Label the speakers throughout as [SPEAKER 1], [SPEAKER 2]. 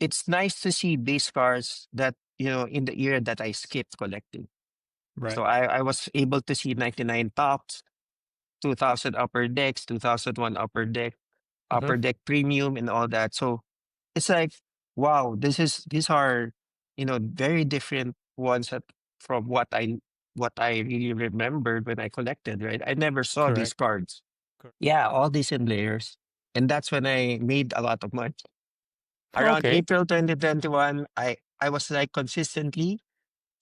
[SPEAKER 1] it's nice to see base cards that, in the era that I skipped collecting.
[SPEAKER 2] Right.
[SPEAKER 1] So I was able to see 99 tops, 2000 upper decks, 2001
[SPEAKER 2] Hmm.
[SPEAKER 1] upper deck premium and all that. So it's like, wow, these are, very different ones from what I really remembered when I collected, right? I never saw these
[SPEAKER 2] Correct.
[SPEAKER 1] cards.
[SPEAKER 2] Correct.
[SPEAKER 1] Yeah, all these in layers. And that's when I made a lot of money. Around
[SPEAKER 2] Okay.
[SPEAKER 1] April 2021, I was like consistently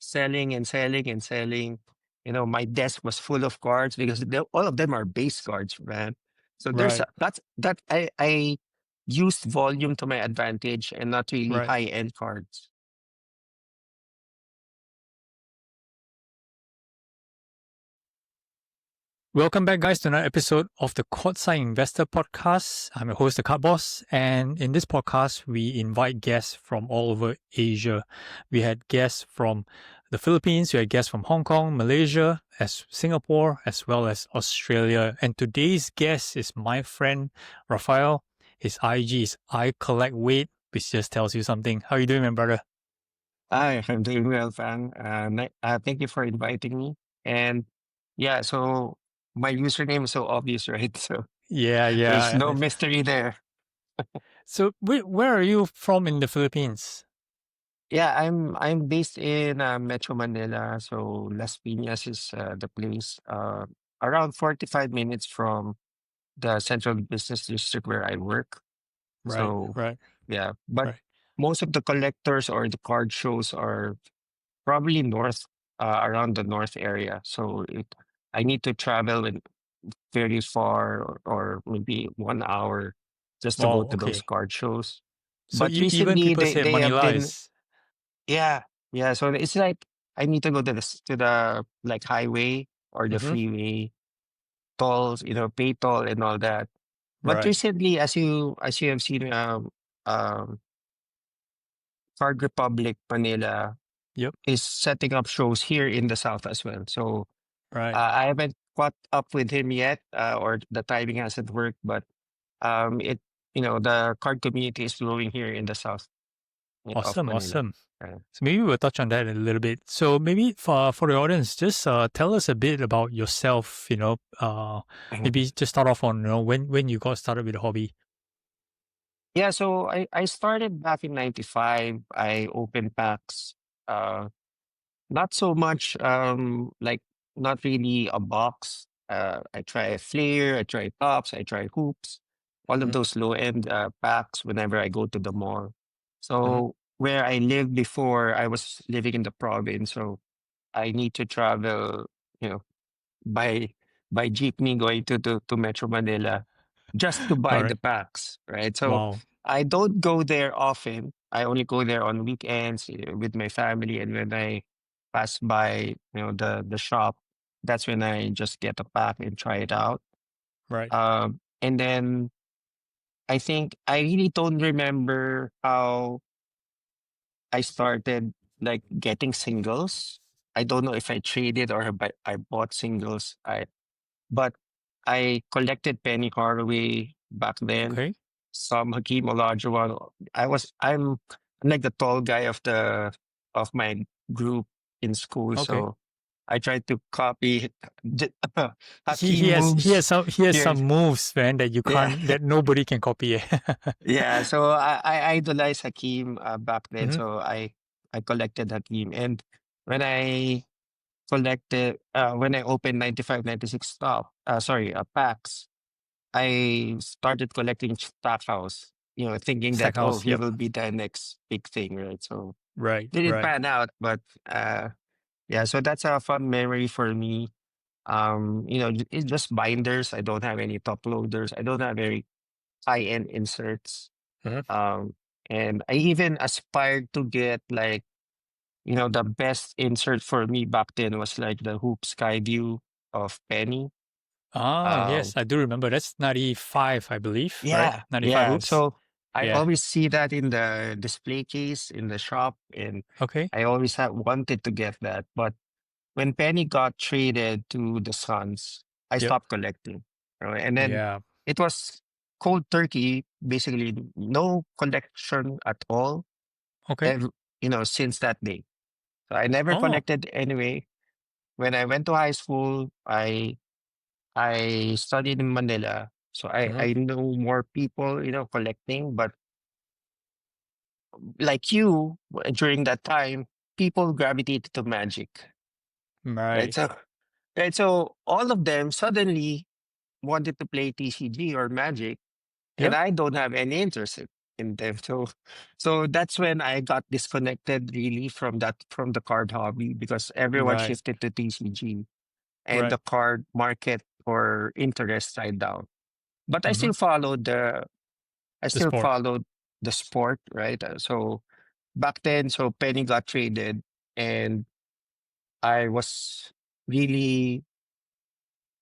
[SPEAKER 1] selling and selling and selling. My desk was full of cards because all of them are base cards, man. So
[SPEAKER 2] Right.
[SPEAKER 1] that I used volume to my advantage and not really
[SPEAKER 2] Right.
[SPEAKER 1] high end cards.
[SPEAKER 2] Welcome back, guys, to another episode of the Courtside Investor podcast. I'm your host, the Card Boss, and in this podcast, we invite guests from all over Asia. We had guests from the Philippines, we had guests from Hong Kong, Malaysia, as Singapore, as well as Australia. And today's guest is my friend Rafael. His IG is I Collect Weight, which just tells you something. How are you doing, my brother?
[SPEAKER 1] Hi, I'm doing well, Fan. Thank you for inviting me. And yeah, so my username is so obvious, right? So
[SPEAKER 2] Yeah,
[SPEAKER 1] there's no
[SPEAKER 2] yeah.
[SPEAKER 1] mystery there.
[SPEAKER 2] So, where are you from in the Philippines?
[SPEAKER 1] Yeah, I'm based in Metro Manila, so Las Piñas is the place. Around 45 minutes from the central business district where I work.
[SPEAKER 2] Right,
[SPEAKER 1] So
[SPEAKER 2] right,
[SPEAKER 1] yeah, but
[SPEAKER 2] right.
[SPEAKER 1] most of the collectors or the card shows are probably north, around the north area. So I need to travel very far, or maybe 1 hour just to go
[SPEAKER 2] Wow,
[SPEAKER 1] to those
[SPEAKER 2] okay.
[SPEAKER 1] card shows.
[SPEAKER 2] So
[SPEAKER 1] But
[SPEAKER 2] even
[SPEAKER 1] recently
[SPEAKER 2] people
[SPEAKER 1] they
[SPEAKER 2] say
[SPEAKER 1] they have
[SPEAKER 2] Manila
[SPEAKER 1] been.
[SPEAKER 2] is
[SPEAKER 1] Yeah, yeah. So it's like I need to go to the like highway or the
[SPEAKER 2] hmm
[SPEAKER 1] freeway tolls, pay toll and all that. But
[SPEAKER 2] right.
[SPEAKER 1] recently, as you have seen, um, Card Republic Manila
[SPEAKER 2] Yep.
[SPEAKER 1] is setting up shows here in the south as well. So
[SPEAKER 2] Right.
[SPEAKER 1] I haven't caught up with him yet, or the timing hasn't worked. But it the card community is growing here in the south of
[SPEAKER 2] Awesome,
[SPEAKER 1] Manila.
[SPEAKER 2] awesome. So maybe we'll touch on that in a little bit. So maybe for the audience, just tell us a bit about yourself. Maybe just start off on when you got started with the hobby.
[SPEAKER 1] Yeah, so I started back in 95. I opened packs. Uh, Not so much like not really a box. I try Flair, I try Tops, I try Hoops, all of
[SPEAKER 2] Hmm.
[SPEAKER 1] those low end packs whenever I go to the mall.
[SPEAKER 2] Hmm.
[SPEAKER 1] So where I lived before, I was living in the province, so I need to travel, you know, by jeepney going to Metro Manila just to buy
[SPEAKER 2] All
[SPEAKER 1] the
[SPEAKER 2] right.
[SPEAKER 1] packs, right? So
[SPEAKER 2] Wow.
[SPEAKER 1] I don't go there often. I only go there on weekends, with my family, and when I pass by, the shop, that's when I just get a pack and try it out.
[SPEAKER 2] Right.
[SPEAKER 1] And then I think I really don't remember how I started like getting singles. I don't know if I traded or I bought singles. But I collected Penny Hardaway back then.
[SPEAKER 2] Okay.
[SPEAKER 1] Some Hakeem Olajuwon. I'm like the tall guy of my group in school,
[SPEAKER 2] Okay.
[SPEAKER 1] so I tried to copy
[SPEAKER 2] He
[SPEAKER 1] Hakeem
[SPEAKER 2] he has he
[SPEAKER 1] moves
[SPEAKER 2] has some he has
[SPEAKER 1] here.
[SPEAKER 2] some moves, man,
[SPEAKER 1] Yeah,
[SPEAKER 2] that nobody can copy.
[SPEAKER 1] yeah. So I idolized Hakeem back then,
[SPEAKER 2] Hmm.
[SPEAKER 1] so I collected Hakeem, and when I when I opened 95, 96 packs, I started collecting Stackhouse, thinking that, oh,
[SPEAKER 2] Stackhouse.
[SPEAKER 1] he
[SPEAKER 2] Yep.
[SPEAKER 1] will be the next big thing, right? So
[SPEAKER 2] Right.
[SPEAKER 1] didn't
[SPEAKER 2] Right.
[SPEAKER 1] pan out, but yeah, so that's a fun memory for me. It's just binders. I don't have any top loaders. I don't have very high end inserts.
[SPEAKER 2] Hmm.
[SPEAKER 1] Um, and I even aspired to get like, the best insert for me back then was like the Hoop Skyview of Penny.
[SPEAKER 2] Ah,
[SPEAKER 1] Um,
[SPEAKER 2] yes, I do remember. That's 95, I believe, right?
[SPEAKER 1] yeah,
[SPEAKER 2] 95
[SPEAKER 1] yeah.
[SPEAKER 2] hoops.
[SPEAKER 1] So I
[SPEAKER 2] Yeah.
[SPEAKER 1] always see that in the display case in the shop, and
[SPEAKER 2] Okay.
[SPEAKER 1] I always have wanted to get that. But when Penny got traded to the Suns, I
[SPEAKER 2] Yep.
[SPEAKER 1] stopped collecting. Right? And then
[SPEAKER 2] Yeah.
[SPEAKER 1] it was cold turkey, basically no collection at all.
[SPEAKER 2] Okay.
[SPEAKER 1] ev- since that day. So I never
[SPEAKER 2] Oh.
[SPEAKER 1] collected anyway. When I went to high school, I studied in Manila, so
[SPEAKER 2] Mm-hmm.
[SPEAKER 1] I know more people, collecting. But like you, during that time, people gravitated to magic, right?
[SPEAKER 2] Right.
[SPEAKER 1] So all of them suddenly wanted to play TCG or Magic, and
[SPEAKER 2] Yep.
[SPEAKER 1] I don't have any interest in them. So that's when I got disconnected really from the card hobby, because everyone
[SPEAKER 2] Right.
[SPEAKER 1] shifted to TCG and
[SPEAKER 2] Right.
[SPEAKER 1] the card market or interest died down. But I
[SPEAKER 2] Mm-hmm.
[SPEAKER 1] still followed I
[SPEAKER 2] The
[SPEAKER 1] still
[SPEAKER 2] sport.
[SPEAKER 1] followed the sport, right? So back then, so Penny got traded, and I was really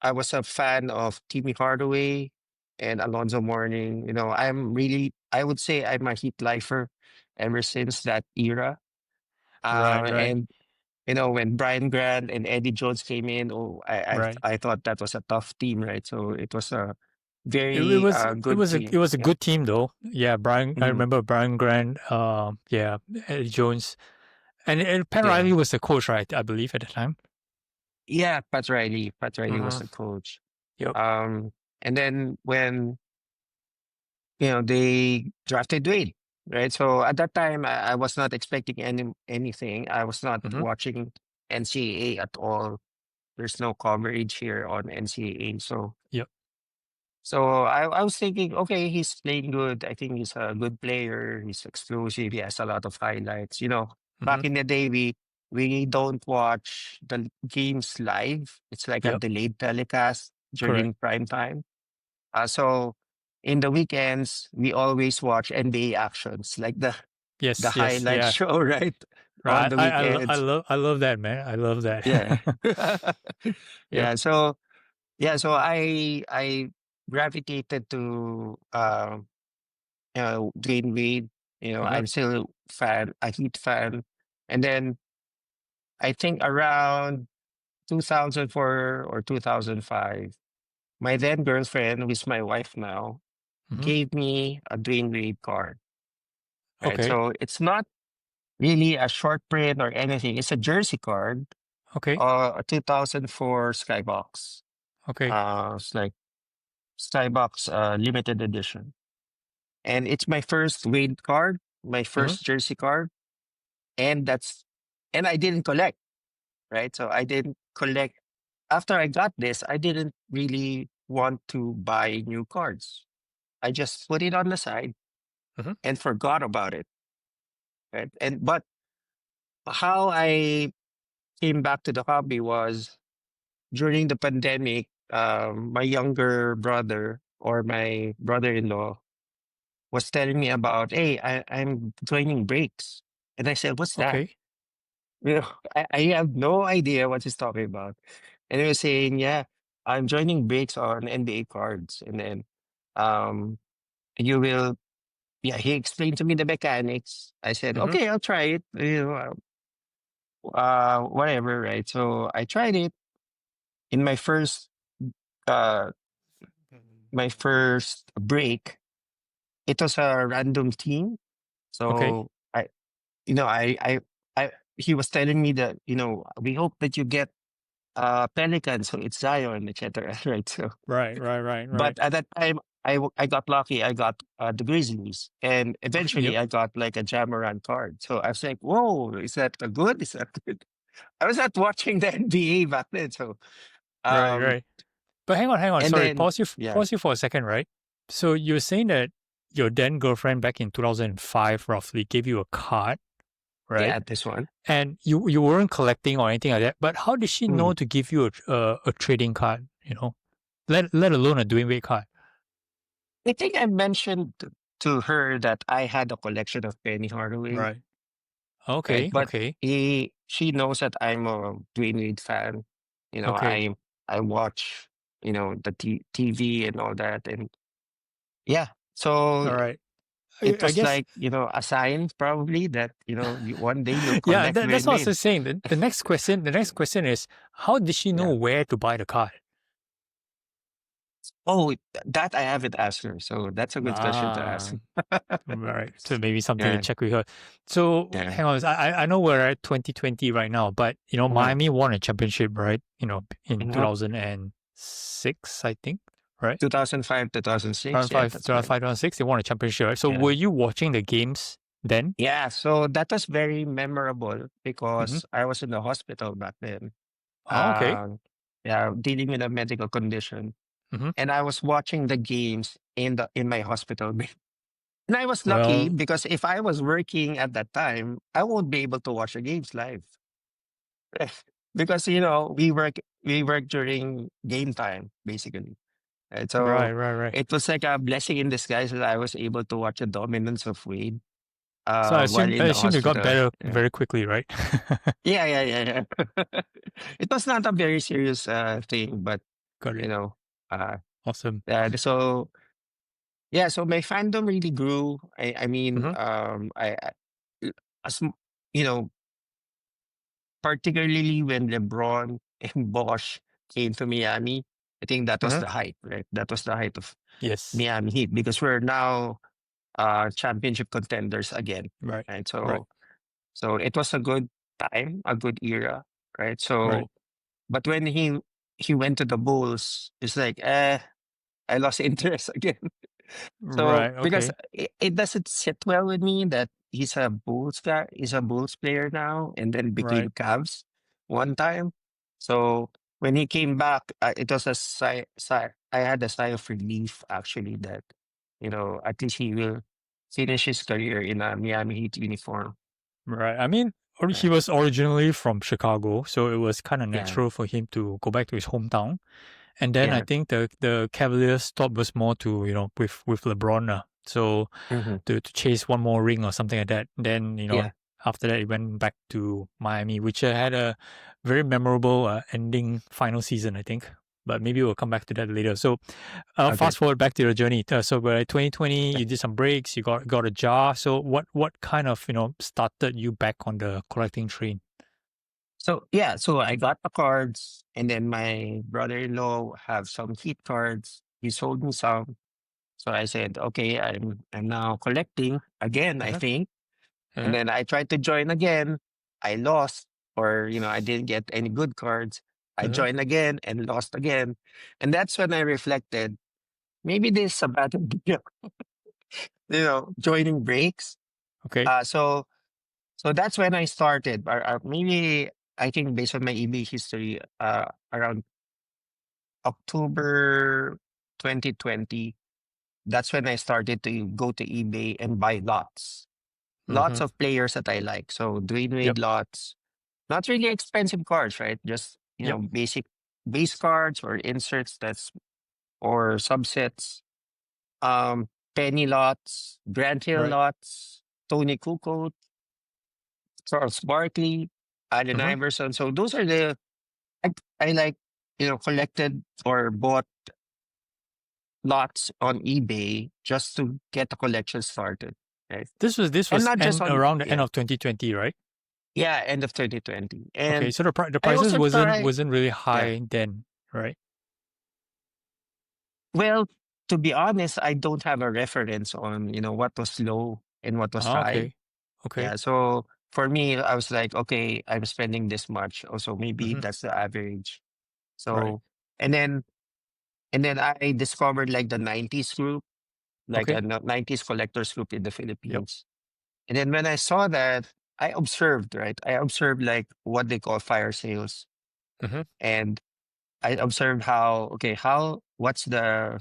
[SPEAKER 1] I was a fan of Timmy Hardaway and Alonzo Mourning. I would say I'm a Heat lifer ever since that era.
[SPEAKER 2] Right. Right.
[SPEAKER 1] And when Brian Grant and Eddie Jones came in, oh,
[SPEAKER 2] Right.
[SPEAKER 1] I thought that was a tough team, right? So it was a
[SPEAKER 2] It
[SPEAKER 1] very
[SPEAKER 2] it
[SPEAKER 1] good
[SPEAKER 2] was a
[SPEAKER 1] team. Yeah.
[SPEAKER 2] good team though. Yeah, Brian. I
[SPEAKER 1] Mhm.
[SPEAKER 2] remember Brian Grant. Yeah, Eddie Jones, and Pat
[SPEAKER 1] Yeah.
[SPEAKER 2] Riley was the coach, right? I believe at the time.
[SPEAKER 1] Yeah, Pat Riley. Pat Riley was
[SPEAKER 2] Mm-hmm.
[SPEAKER 1] the coach.
[SPEAKER 2] Yep.
[SPEAKER 1] And then when they drafted Dwayne, right? So at that time, I was not expecting anything. I was not
[SPEAKER 2] Mm-hmm.
[SPEAKER 1] watching NCAA at all. There's no coverage here on NCAA.
[SPEAKER 2] Yep.
[SPEAKER 1] So I was thinking, okay, he's playing good. I think he's a good player. He's explosive. He has a lot of highlights.
[SPEAKER 2] Mm-hmm.
[SPEAKER 1] Back in the day, we don't watch the games live. It's like a
[SPEAKER 2] Yep.
[SPEAKER 1] delayed telecast
[SPEAKER 2] Correct.
[SPEAKER 1] during prime time. So in the weekends, we always watch NBA actions, like the
[SPEAKER 2] Yes. Yes.
[SPEAKER 1] highlight
[SPEAKER 2] Yeah.
[SPEAKER 1] show, right? On
[SPEAKER 2] Right.
[SPEAKER 1] the weekends.
[SPEAKER 2] I love that, man. I love that.
[SPEAKER 1] Yeah.
[SPEAKER 2] Yep.
[SPEAKER 1] Yeah. So I gravitated to Dwayne Wade.
[SPEAKER 2] Mm-hmm.
[SPEAKER 1] I'm still a Heat fan. And then I think around 2004 or 2005, my then girlfriend, who is my wife now,
[SPEAKER 2] Mm-hmm.
[SPEAKER 1] gave me a Dwayne Wade card. Right.
[SPEAKER 2] Okay.
[SPEAKER 1] So it's not really a short print or anything. It's a jersey card,
[SPEAKER 2] Okay.
[SPEAKER 1] a 2004 Skybox.
[SPEAKER 2] Okay.
[SPEAKER 1] It's like Skybox limited edition. And it's my first Wade card, my
[SPEAKER 2] Mm-hmm.
[SPEAKER 1] first jersey card. And and I didn't collect, right? So I didn't collect. After I got this, I didn't really want to buy new cards. I just put it on the side
[SPEAKER 2] Mm-hmm.
[SPEAKER 1] and forgot about it. Right. But how I came back to the hobby was during the pandemic. My younger brother or my brother-in-law was telling me about, hey, I'm joining breaks. And I said, what's that?
[SPEAKER 2] Okay.
[SPEAKER 1] I have no idea what he's talking about. And he was saying, yeah, I'm joining breaks on NBA cards. And then um, you will, yeah, he explained to me the mechanics. I said,
[SPEAKER 2] Mm-hmm.
[SPEAKER 1] okay, I'll try it, whatever, right? So I tried it in uh, my first break. It was a random team.
[SPEAKER 2] Okay.
[SPEAKER 1] So you know, he was telling me that, we hope that you get Pelican, so it's Zion, etc. Right. So,
[SPEAKER 2] Right. Right. Right. Right.
[SPEAKER 1] but at that time, I got lucky. I got the Grizzlies, and
[SPEAKER 2] Okay. Yep.
[SPEAKER 1] eventually I got like a Jamaran card. So I was like, "Whoa, is that a good? Is that good?" I was not watching the NBA back then, so
[SPEAKER 2] Right.
[SPEAKER 1] um,
[SPEAKER 2] Right. But hang on. Hang on.
[SPEAKER 1] and
[SPEAKER 2] Sorry.
[SPEAKER 1] then yeah,
[SPEAKER 2] Pause you for a second. Right. So you're saying that your then girlfriend back in 2005 roughly gave you a card, right?
[SPEAKER 1] yeah, this one.
[SPEAKER 2] And you weren't collecting or anything like that. But how did she know
[SPEAKER 1] Mm.
[SPEAKER 2] to give you a trading card? Let alone a Dwayne Wade card.
[SPEAKER 1] I think I mentioned to her that I had a collection of Penny Hardaway,
[SPEAKER 2] Right.
[SPEAKER 1] right?
[SPEAKER 2] Okay.
[SPEAKER 1] But
[SPEAKER 2] Okay.
[SPEAKER 1] she knows that I'm a Dwayne Wade fan.
[SPEAKER 2] Okay.
[SPEAKER 1] I watch, the TV and all that, and yeah. So
[SPEAKER 2] All right.
[SPEAKER 1] it
[SPEAKER 2] I
[SPEAKER 1] was
[SPEAKER 2] guess.
[SPEAKER 1] like, a sign probably that, one day you'll
[SPEAKER 2] Yeah.
[SPEAKER 1] collect
[SPEAKER 2] That's
[SPEAKER 1] Dwayne
[SPEAKER 2] what I
[SPEAKER 1] Wade.
[SPEAKER 2] was saying. The next question. The next question is, how did she know
[SPEAKER 1] Yeah.
[SPEAKER 2] where to buy the card?
[SPEAKER 1] Oh, that I haven't asked her, so that's a good question to ask.
[SPEAKER 2] Ah, right. So maybe something to
[SPEAKER 1] Yeah,
[SPEAKER 2] check with her. So
[SPEAKER 1] yeah.
[SPEAKER 2] hang on, I know we're at 2020 right now, but
[SPEAKER 1] Uh-huh.
[SPEAKER 2] Miami won a championship, right? In
[SPEAKER 1] Uh-huh.
[SPEAKER 2] 2006, I think, right?
[SPEAKER 1] 2005, 2006. Yeah,
[SPEAKER 2] 2005,
[SPEAKER 1] that's right.
[SPEAKER 2] 2005, 2006, they won a championship, right? So
[SPEAKER 1] Yeah.
[SPEAKER 2] were you watching the games then?
[SPEAKER 1] Yeah, so that was very memorable
[SPEAKER 2] Mm-hmm.
[SPEAKER 1] because I was in the hospital back then.
[SPEAKER 2] Oh, okay.
[SPEAKER 1] Yeah, dealing with a medical condition.
[SPEAKER 2] Mm-hmm.
[SPEAKER 1] And I was watching the games in my hospital bed. And I was lucky
[SPEAKER 2] Well,
[SPEAKER 1] because if I was working at that time, I won't be able to watch the games live. Because we work during game time, basically. And
[SPEAKER 2] right,
[SPEAKER 1] so
[SPEAKER 2] right, right.
[SPEAKER 1] it was like a blessing in disguise that I was able to watch the dominance of Wade
[SPEAKER 2] So
[SPEAKER 1] while
[SPEAKER 2] I
[SPEAKER 1] in the
[SPEAKER 2] assume it got
[SPEAKER 1] hospital.
[SPEAKER 2] better
[SPEAKER 1] Yeah.
[SPEAKER 2] very quickly, right?
[SPEAKER 1] Yeah, yeah, yeah, yeah. It was not a very serious thing, but
[SPEAKER 2] Got
[SPEAKER 1] you
[SPEAKER 2] it.
[SPEAKER 1] know, uh,
[SPEAKER 2] Awesome.
[SPEAKER 1] so yeah, so my fandom really grew. I mean,
[SPEAKER 2] Mm-hmm.
[SPEAKER 1] as m- you know, particularly when LeBron and Bosch came to Miami, I think that was
[SPEAKER 2] Mm-hmm.
[SPEAKER 1] the height, right? That was the height of
[SPEAKER 2] Yes.
[SPEAKER 1] Miami Heat because we're now championship contenders again,
[SPEAKER 2] Right.
[SPEAKER 1] right?
[SPEAKER 2] Right.
[SPEAKER 1] So it was a good time, a good era, right?
[SPEAKER 2] Right.
[SPEAKER 1] But when he went to the Bulls, it's like, I lost interest again. So
[SPEAKER 2] Right.
[SPEAKER 1] because
[SPEAKER 2] Okay.
[SPEAKER 1] it doesn't sit well with me that he's a Bulls guy, he's a Bulls player now, and then became
[SPEAKER 2] Right.
[SPEAKER 1] Cavs one time. So when he came back, it was a sigh. I had a sigh of relief actually that at least he will finish his career in a Miami Heat uniform.
[SPEAKER 2] Right. I mean, he
[SPEAKER 1] Yeah,
[SPEAKER 2] was originally from Chicago, so it was kind of
[SPEAKER 1] yeah,
[SPEAKER 2] natural for him to go back to his hometown. And then I
[SPEAKER 1] yeah.
[SPEAKER 2] think the Cavaliers thought was more to with LeBron, so
[SPEAKER 1] Hmm.
[SPEAKER 2] to chase one more ring or something like that. Then
[SPEAKER 1] Yeah.
[SPEAKER 2] after that, it went back to Miami, which had a very memorable ending final season, I think. But maybe we'll come back to that later. So,
[SPEAKER 1] Okay.
[SPEAKER 2] fast forward back to your journey. So, by 2020, you did some breaks. You got a jar. So, what kind of started you back on the collecting train?
[SPEAKER 1] So yeah, so I got the cards, and then my brother-in-law have some Heat cards. He sold me some. So I said, okay, I'm now collecting again, I
[SPEAKER 2] Uh-huh.
[SPEAKER 1] think. And
[SPEAKER 2] Uh-huh.
[SPEAKER 1] then I tried to join again. I lost, or I didn't get any good cards. I
[SPEAKER 2] Uh-huh.
[SPEAKER 1] joined again and lost again. And that's when I reflected, maybe this is a bad idea, joining breaks.
[SPEAKER 2] Okay.
[SPEAKER 1] So that's when I started. Maybe I think based on my eBay history, around October 2020, that's when I started to go to eBay and buy lots.
[SPEAKER 2] Mm-hmm.
[SPEAKER 1] Lots of players that I like. So Dwayne
[SPEAKER 2] Yep.
[SPEAKER 1] Wade lots, not really expensive cards, right? Just
[SPEAKER 2] Yep.
[SPEAKER 1] basic base cards or inserts or subsets. Penny lots, Grant Hill
[SPEAKER 2] Right.
[SPEAKER 1] lots, Tony Kukoc, Charles Barkley, Allen
[SPEAKER 2] Mm-hmm.
[SPEAKER 1] Iverson. So those are I, I like collected or bought lots on eBay just to get the collection started, right?
[SPEAKER 2] This
[SPEAKER 1] And
[SPEAKER 2] was
[SPEAKER 1] not just on
[SPEAKER 2] around the end
[SPEAKER 1] yeah
[SPEAKER 2] of 2020, right?
[SPEAKER 1] yeah end of 2020.
[SPEAKER 2] Okay,
[SPEAKER 1] And
[SPEAKER 2] so the
[SPEAKER 1] I
[SPEAKER 2] prices
[SPEAKER 1] also try
[SPEAKER 2] wasn't really
[SPEAKER 1] yeah.
[SPEAKER 2] high then, right?
[SPEAKER 1] Well, to be honest, I don't have a reference on, what was low and what was
[SPEAKER 2] Ah,
[SPEAKER 1] high.
[SPEAKER 2] okay, okay,
[SPEAKER 1] Yeah. So for me, I was like, okay, I'm spending this much. Also, maybe
[SPEAKER 2] mm-hmm.
[SPEAKER 1] that's the average.
[SPEAKER 2] Right,
[SPEAKER 1] So, and then, I discovered like the 90s group, like
[SPEAKER 2] okay,
[SPEAKER 1] a 90s collectors group in the
[SPEAKER 2] yep,
[SPEAKER 1] Philippines. And then when I saw that, I observed, right? I observed like what they call fire sales.
[SPEAKER 2] mm-hmm.
[SPEAKER 1] And I observed what's the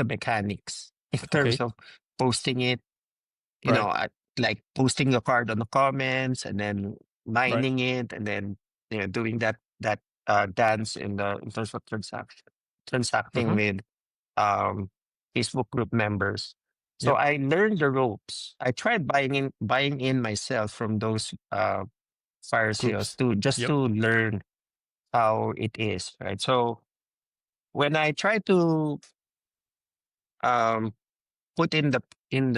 [SPEAKER 1] mechanics in terms
[SPEAKER 2] Okay,
[SPEAKER 1] of posting it,
[SPEAKER 2] right,
[SPEAKER 1] like posting the card on the comments and then
[SPEAKER 2] right,
[SPEAKER 1] mining it and then doing that dance in terms of transacting
[SPEAKER 2] mm-hmm.
[SPEAKER 1] with um Facebook group members. So
[SPEAKER 2] Yep,
[SPEAKER 1] I learned the ropes. I tried buying in myself from those fire sales
[SPEAKER 2] groups,
[SPEAKER 1] to just
[SPEAKER 2] yep,
[SPEAKER 1] to learn how it is, right? So when I try to um put in the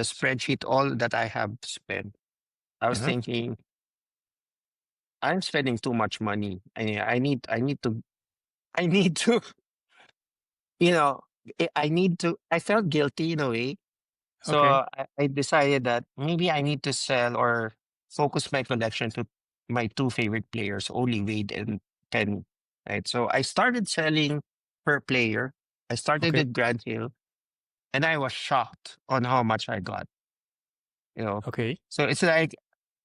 [SPEAKER 1] spreadsheet all that I have spent, I was
[SPEAKER 2] mm-hmm.
[SPEAKER 1] thinking I'm spending too much money. I need to you know, I felt guilty in a way. So
[SPEAKER 2] Okay.
[SPEAKER 1] I decided that maybe I need to sell or focus my collection to my two favorite players, only Wade and Penny. Right. So I started selling per player. I started
[SPEAKER 2] Okay.
[SPEAKER 1] with Grand Hill and I was shocked on how much I got, you know.
[SPEAKER 2] Okay.
[SPEAKER 1] So it's like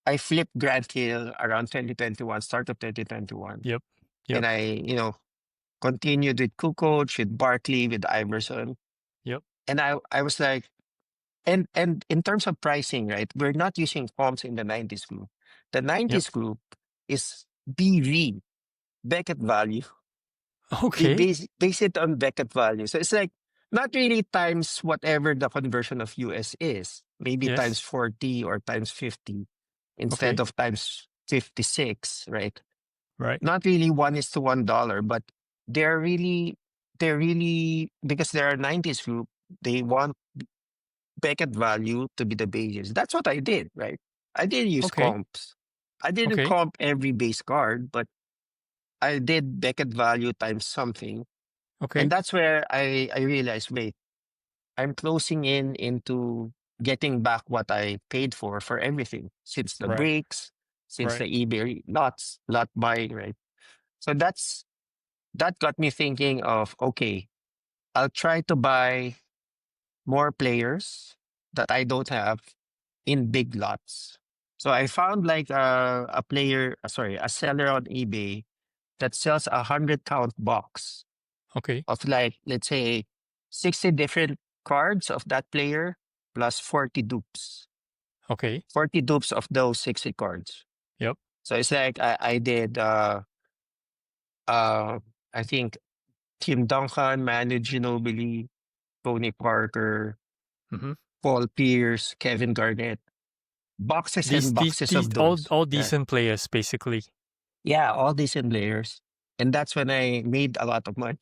[SPEAKER 1] I flipped Grand Hill around 2021, start of 2021.
[SPEAKER 2] Yep.
[SPEAKER 1] And
[SPEAKER 2] Yep.
[SPEAKER 1] I continued with Kukoc, with Barkley, with Iverson.
[SPEAKER 2] Yep.
[SPEAKER 1] And I was like, and in terms of pricing, right? We're not using comps in the 90s group. The
[SPEAKER 2] Yep.
[SPEAKER 1] 90s group is BV, Beckett value. We
[SPEAKER 2] Okay.
[SPEAKER 1] base it on Beckett value. So it's like not really times whatever the conversion of US is. Maybe times
[SPEAKER 2] Yes.
[SPEAKER 1] 40 or times 50 instead
[SPEAKER 2] Okay.
[SPEAKER 1] of times 56, right?
[SPEAKER 2] Right.
[SPEAKER 1] Not really $1 is to $1, but they're really because they're a 90s group, they want Beckett value to be the basis. That's what I did, right? I didn't use
[SPEAKER 2] Okay.
[SPEAKER 1] comps. I didn't
[SPEAKER 2] Okay.
[SPEAKER 1] comp every base card, but I did Beckett value times something. And
[SPEAKER 2] Okay.
[SPEAKER 1] that's where I realized, wait, I'm closing in into getting back what I paid for everything since the
[SPEAKER 2] Right.
[SPEAKER 1] breaks, since
[SPEAKER 2] Right.
[SPEAKER 1] the eBay lot buying, right? So that got me thinking of, okay, I'll try to buy more players that I don't have in big lots. So I found like a seller on eBay that sells 100 count box
[SPEAKER 2] Okay.
[SPEAKER 1] of like, let's say 60 different cards of that player plus 40 dupes,
[SPEAKER 2] Okay.
[SPEAKER 1] 40 dupes of those 60 cards.
[SPEAKER 2] Yep.
[SPEAKER 1] So it's like I did, uh, I think Tim Duncan, Manu Ginobili, Tony Parker,
[SPEAKER 2] Mm-hmm.
[SPEAKER 1] Paul Pierce, Kevin Garnett, boxes
[SPEAKER 2] These
[SPEAKER 1] and
[SPEAKER 2] these
[SPEAKER 1] boxes
[SPEAKER 2] these
[SPEAKER 1] of those.
[SPEAKER 2] all
[SPEAKER 1] Yeah.
[SPEAKER 2] decent players basically.
[SPEAKER 1] Yeah, all decent layers. And that's when I made a lot of money.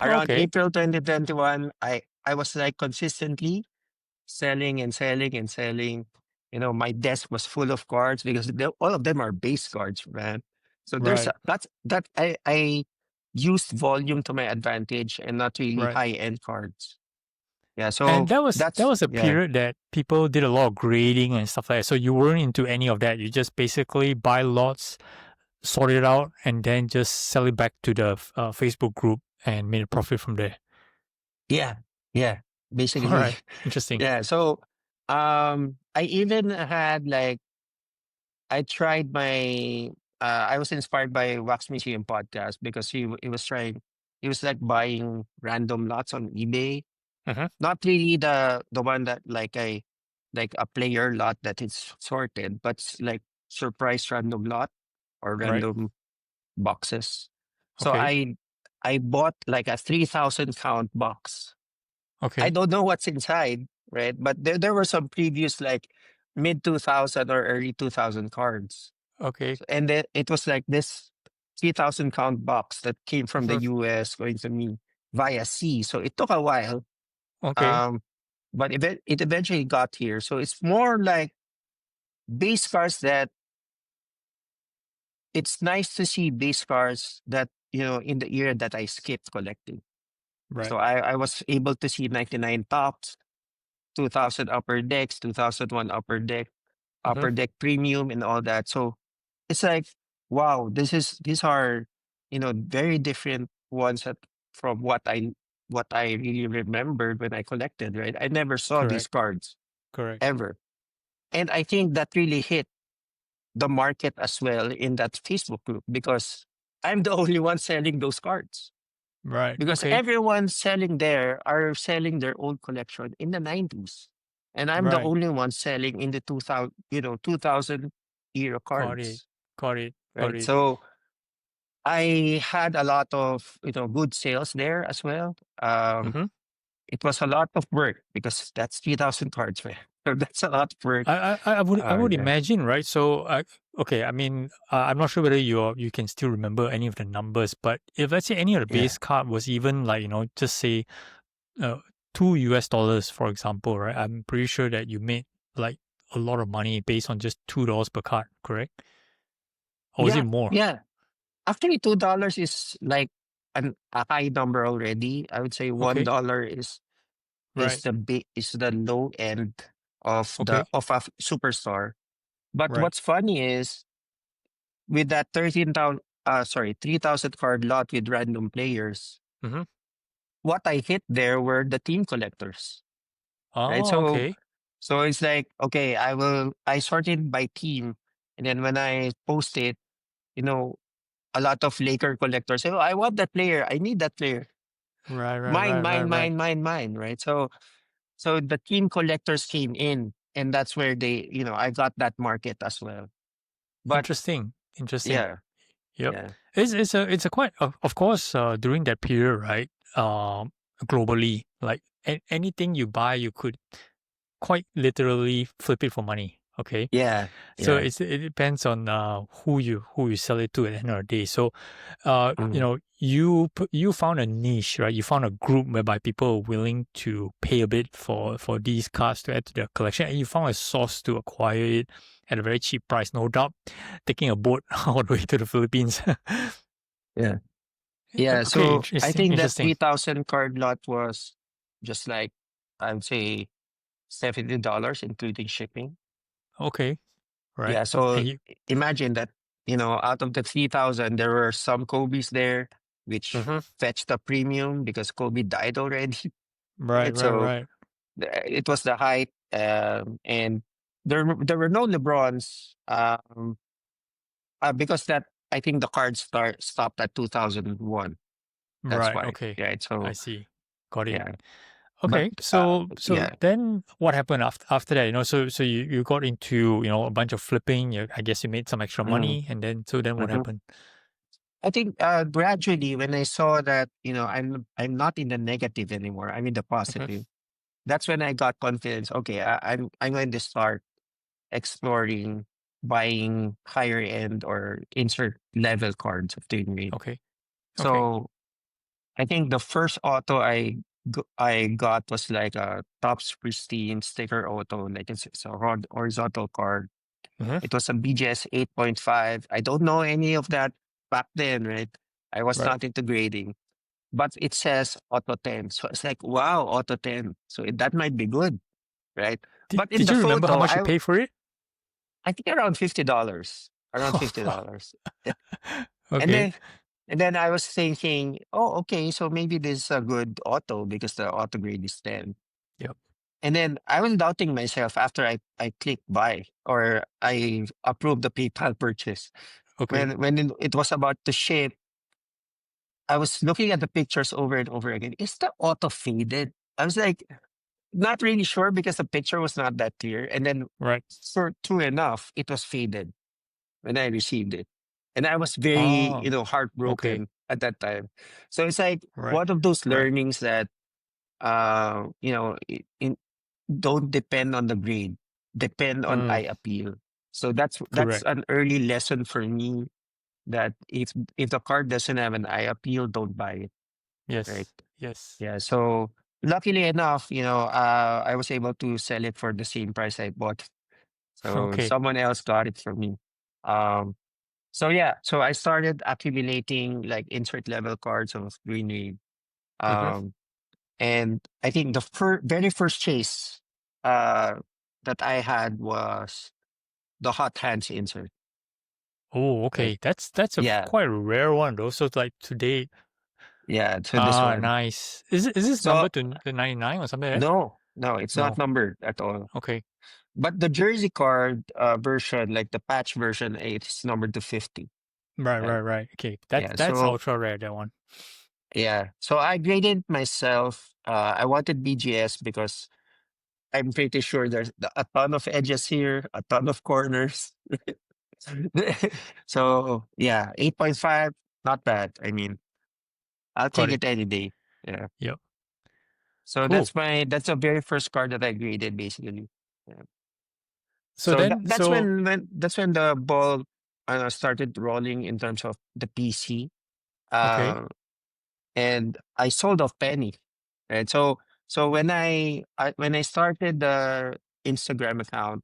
[SPEAKER 1] Around
[SPEAKER 2] Okay.
[SPEAKER 1] April 2021, I was like consistently selling and selling and selling. My desk was full of cards because all of them are base cards, man. So
[SPEAKER 2] Right.
[SPEAKER 1] I used volume to my advantage and not really
[SPEAKER 2] Right.
[SPEAKER 1] high end cards. Yeah,
[SPEAKER 2] And
[SPEAKER 1] so
[SPEAKER 2] that
[SPEAKER 1] that's
[SPEAKER 2] was a
[SPEAKER 1] yeah.
[SPEAKER 2] period that people did a lot of grading and stuff like that. So you weren't into any of that. You just basically buy lots, sort it out, and then just sell it back to the Facebook group and made a profit from there.
[SPEAKER 1] Yeah, yeah,
[SPEAKER 2] All
[SPEAKER 1] basically.
[SPEAKER 2] right. Interesting.
[SPEAKER 1] Yeah, so I even had like I tried my I was inspired by Wax Museum podcast because he was trying he was like buying random lots on eBay.
[SPEAKER 2] Mm-hmm.
[SPEAKER 1] Not really the one that like a player lot that is sorted, but like surprise random lot or
[SPEAKER 2] Right.
[SPEAKER 1] random boxes. So
[SPEAKER 2] Okay.
[SPEAKER 1] I bought like a 3,000 count box. I
[SPEAKER 2] Okay.
[SPEAKER 1] don't know what's inside, right? But there were some previous like mid 2000 or early 2000 cards.
[SPEAKER 2] Okay.
[SPEAKER 1] And then it was like this 3,000 count box that came from the
[SPEAKER 2] Mhm.
[SPEAKER 1] US going to me via sea. So it took a while.
[SPEAKER 2] Okay.
[SPEAKER 1] Um, but it eventually got here. So it's more like base cards that it's nice to see base cards that, in the era that I skipped collecting. So
[SPEAKER 2] Right.
[SPEAKER 1] I was able to see 99 tops, 2000 upper decks, 2001
[SPEAKER 2] Mm-hmm.
[SPEAKER 1] upper deck premium and all that. So it's like, wow, these are, very different ones from what I really remembered when I collected, right? I never saw these
[SPEAKER 2] Correct.
[SPEAKER 1] cards
[SPEAKER 2] Correct.
[SPEAKER 1] ever. And I think that really hit the market as well in that Facebook group because I'm the only one selling those cards.
[SPEAKER 2] Right.
[SPEAKER 1] Because
[SPEAKER 2] Okay.
[SPEAKER 1] everyone selling there are selling their old collection in the 90s. And I'm the
[SPEAKER 2] Right.
[SPEAKER 1] only one selling in the 2000 era
[SPEAKER 2] Got it.
[SPEAKER 1] cards,
[SPEAKER 2] Got it. Got
[SPEAKER 1] right?
[SPEAKER 2] it.
[SPEAKER 1] So I had a lot of, good sales there as well.
[SPEAKER 2] Mm-hmm.
[SPEAKER 1] It was a lot of work because that's 3,000 cards, man. So that's a lot of work.
[SPEAKER 2] I would
[SPEAKER 1] Yeah.
[SPEAKER 2] imagine, right? So, okay, I mean, I'm not sure whether you can still remember any of the numbers, but if let's say any of the
[SPEAKER 1] Yeah.
[SPEAKER 2] base card was even like just say uh, $2, for example, right? I'm pretty sure that you made like a lot of money based on just $2 per card, correct? Or was it
[SPEAKER 1] Yeah.
[SPEAKER 2] more?
[SPEAKER 1] Yeah. Actually, $2 is like a high number already. I would say
[SPEAKER 2] Okay.
[SPEAKER 1] $1
[SPEAKER 2] Right.
[SPEAKER 1] is the low end of
[SPEAKER 2] Okay.
[SPEAKER 1] a superstar. But
[SPEAKER 2] Right.
[SPEAKER 1] what's funny is with that 3,000 card lot with random players,
[SPEAKER 2] Mm-hmm.
[SPEAKER 1] what I hit there were the team collectors, right?
[SPEAKER 2] Oh,
[SPEAKER 1] So
[SPEAKER 2] okay.
[SPEAKER 1] it's like, okay, I sorted by team, and then when I post it, you know, a lot of Laker collectors say, "Oh, I want that player. I need that player.
[SPEAKER 2] Right. Right.
[SPEAKER 1] Mine,
[SPEAKER 2] Right. Right.
[SPEAKER 1] mine,
[SPEAKER 2] Right.
[SPEAKER 1] mine, mine, mine." Right? So the team collectors came in, and that's where I got that market as well. But
[SPEAKER 2] Interesting. Interesting.
[SPEAKER 1] yeah,
[SPEAKER 2] Yep.
[SPEAKER 1] yeah,
[SPEAKER 2] It's a quite of course during that period, right? Globally, like anything you buy, you could quite literally flip it for money. Okay.
[SPEAKER 1] yeah,
[SPEAKER 2] So
[SPEAKER 1] yeah.
[SPEAKER 2] it depends on who you sell it to at the end of the day. So,
[SPEAKER 1] Mhm.
[SPEAKER 2] you found a niche, right? You found a group whereby people are willing to pay a bit for these cards to add to their collection, and you found a source to acquire it at a very cheap price, no doubt. Taking a boat all the way to the Philippines.
[SPEAKER 1] Yeah. Yeah,
[SPEAKER 2] Okay,
[SPEAKER 1] so I
[SPEAKER 2] interesting,
[SPEAKER 1] think that
[SPEAKER 2] interesting.
[SPEAKER 1] 3,000 card lot was just like, I would say $70, including shipping.
[SPEAKER 2] Okay, right.
[SPEAKER 1] Yeah, so
[SPEAKER 2] And you,
[SPEAKER 1] imagine that, out of the 3,000, there were some Kobe's there, which
[SPEAKER 2] hmm
[SPEAKER 1] fetched a premium because Kobe died already,
[SPEAKER 2] right,
[SPEAKER 1] right?
[SPEAKER 2] right,
[SPEAKER 1] So
[SPEAKER 2] right,
[SPEAKER 1] it was the height, and there were no LeBrons, because that I think the card stopped at 2001. That's
[SPEAKER 2] right.
[SPEAKER 1] why,
[SPEAKER 2] Okay,
[SPEAKER 1] right?
[SPEAKER 2] I
[SPEAKER 1] So
[SPEAKER 2] see. Got it.
[SPEAKER 1] yeah. But
[SPEAKER 2] Okay, so
[SPEAKER 1] yeah.
[SPEAKER 2] then what happened after that? So you got into a bunch of flipping. I guess you made some extra
[SPEAKER 1] Mhm,
[SPEAKER 2] money, and then what
[SPEAKER 1] mhm.
[SPEAKER 2] happened?
[SPEAKER 1] I think gradually when I saw that I'm not in the negative anymore, I'm in the
[SPEAKER 2] hmm
[SPEAKER 1] positive. That's when I got confidence. Okay, I'm going to start exploring buying higher end or insert level cards of doing grade.
[SPEAKER 2] Okay, okay,
[SPEAKER 1] So I think the first auto I got was like a Topps Pristine sticker auto, like it's a horizontal card.
[SPEAKER 2] hmm
[SPEAKER 1] It was a BGS 8.5. I don't know any of that back then, right? I was
[SPEAKER 2] right.
[SPEAKER 1] not into grading, but it says Auto 10. So it's like, wow, Auto 10. So that might be good, right?
[SPEAKER 2] Did
[SPEAKER 1] But in
[SPEAKER 2] Did
[SPEAKER 1] the
[SPEAKER 2] you remember how
[SPEAKER 1] photo,
[SPEAKER 2] much you pay for it?
[SPEAKER 1] I think around $50. Around $50. And
[SPEAKER 2] Okay.
[SPEAKER 1] then I was thinking, oh, okay, so maybe this is a good auto because the auto grade is 10.
[SPEAKER 2] Yep.
[SPEAKER 1] And then I was doubting myself after I clicked buy or I approved the PayPal purchase.
[SPEAKER 2] Okay.
[SPEAKER 1] When it was about to ship, I was looking at the pictures over and over again. Is the auto faded? I was like, not really sure because the picture was not that clear. And then,
[SPEAKER 2] Right.
[SPEAKER 1] true enough, it was faded when I received it. And I was very,
[SPEAKER 2] Oh. Okay.
[SPEAKER 1] heartbroken at that time. So it's like
[SPEAKER 2] Right.
[SPEAKER 1] one of those
[SPEAKER 2] Right.
[SPEAKER 1] learnings that, don't depend on the grade, depend on
[SPEAKER 2] Mm,
[SPEAKER 1] eye appeal. So that's
[SPEAKER 2] correct.
[SPEAKER 1] an early lesson for me that if the card doesn't have an eye appeal, don't buy it, right?
[SPEAKER 2] Yes. Yes.
[SPEAKER 1] Yeah. So luckily enough, I was able to sell it for the same price I bought. So
[SPEAKER 2] Okay.
[SPEAKER 1] someone else got it from me. Um, so yeah, so I started accumulating like insert level cards of greenery.
[SPEAKER 2] hmm
[SPEAKER 1] Um, and I think the very first chase uh, that I had was the hot hands insert.
[SPEAKER 2] Oh,
[SPEAKER 1] Right?
[SPEAKER 2] okay. That's
[SPEAKER 1] Yeah,
[SPEAKER 2] quite a rare one though. So like today,
[SPEAKER 1] yeah. So this one.
[SPEAKER 2] nice. Is this
[SPEAKER 1] So
[SPEAKER 2] number to the 99 or something like that?
[SPEAKER 1] no, no, it's not
[SPEAKER 2] No.
[SPEAKER 1] numbered at all.
[SPEAKER 2] Okay.
[SPEAKER 1] But the jersey card version, like the patch version, it's numbered to 50.
[SPEAKER 2] Right,
[SPEAKER 1] Right?
[SPEAKER 2] right, right. Okay.
[SPEAKER 1] Yeah.
[SPEAKER 2] That's
[SPEAKER 1] So
[SPEAKER 2] ultra rare, that one.
[SPEAKER 1] yeah. So I graded myself. I wanted BGS because I'm pretty sure there's a ton of edges here, a ton of corners. So yeah, 8.5, not bad. I mean, I'll
[SPEAKER 2] Got
[SPEAKER 1] take
[SPEAKER 2] it.
[SPEAKER 1] it any day. Yeah.
[SPEAKER 2] Yep.
[SPEAKER 1] So
[SPEAKER 2] Cool.
[SPEAKER 1] that's the very first card that I graded basically. Yeah.
[SPEAKER 2] So
[SPEAKER 1] So
[SPEAKER 2] then
[SPEAKER 1] that's
[SPEAKER 2] so
[SPEAKER 1] when the ball started rolling in terms of the PC.
[SPEAKER 2] okay.
[SPEAKER 1] Uh, and I sold off Penny. And so when I started the Instagram account,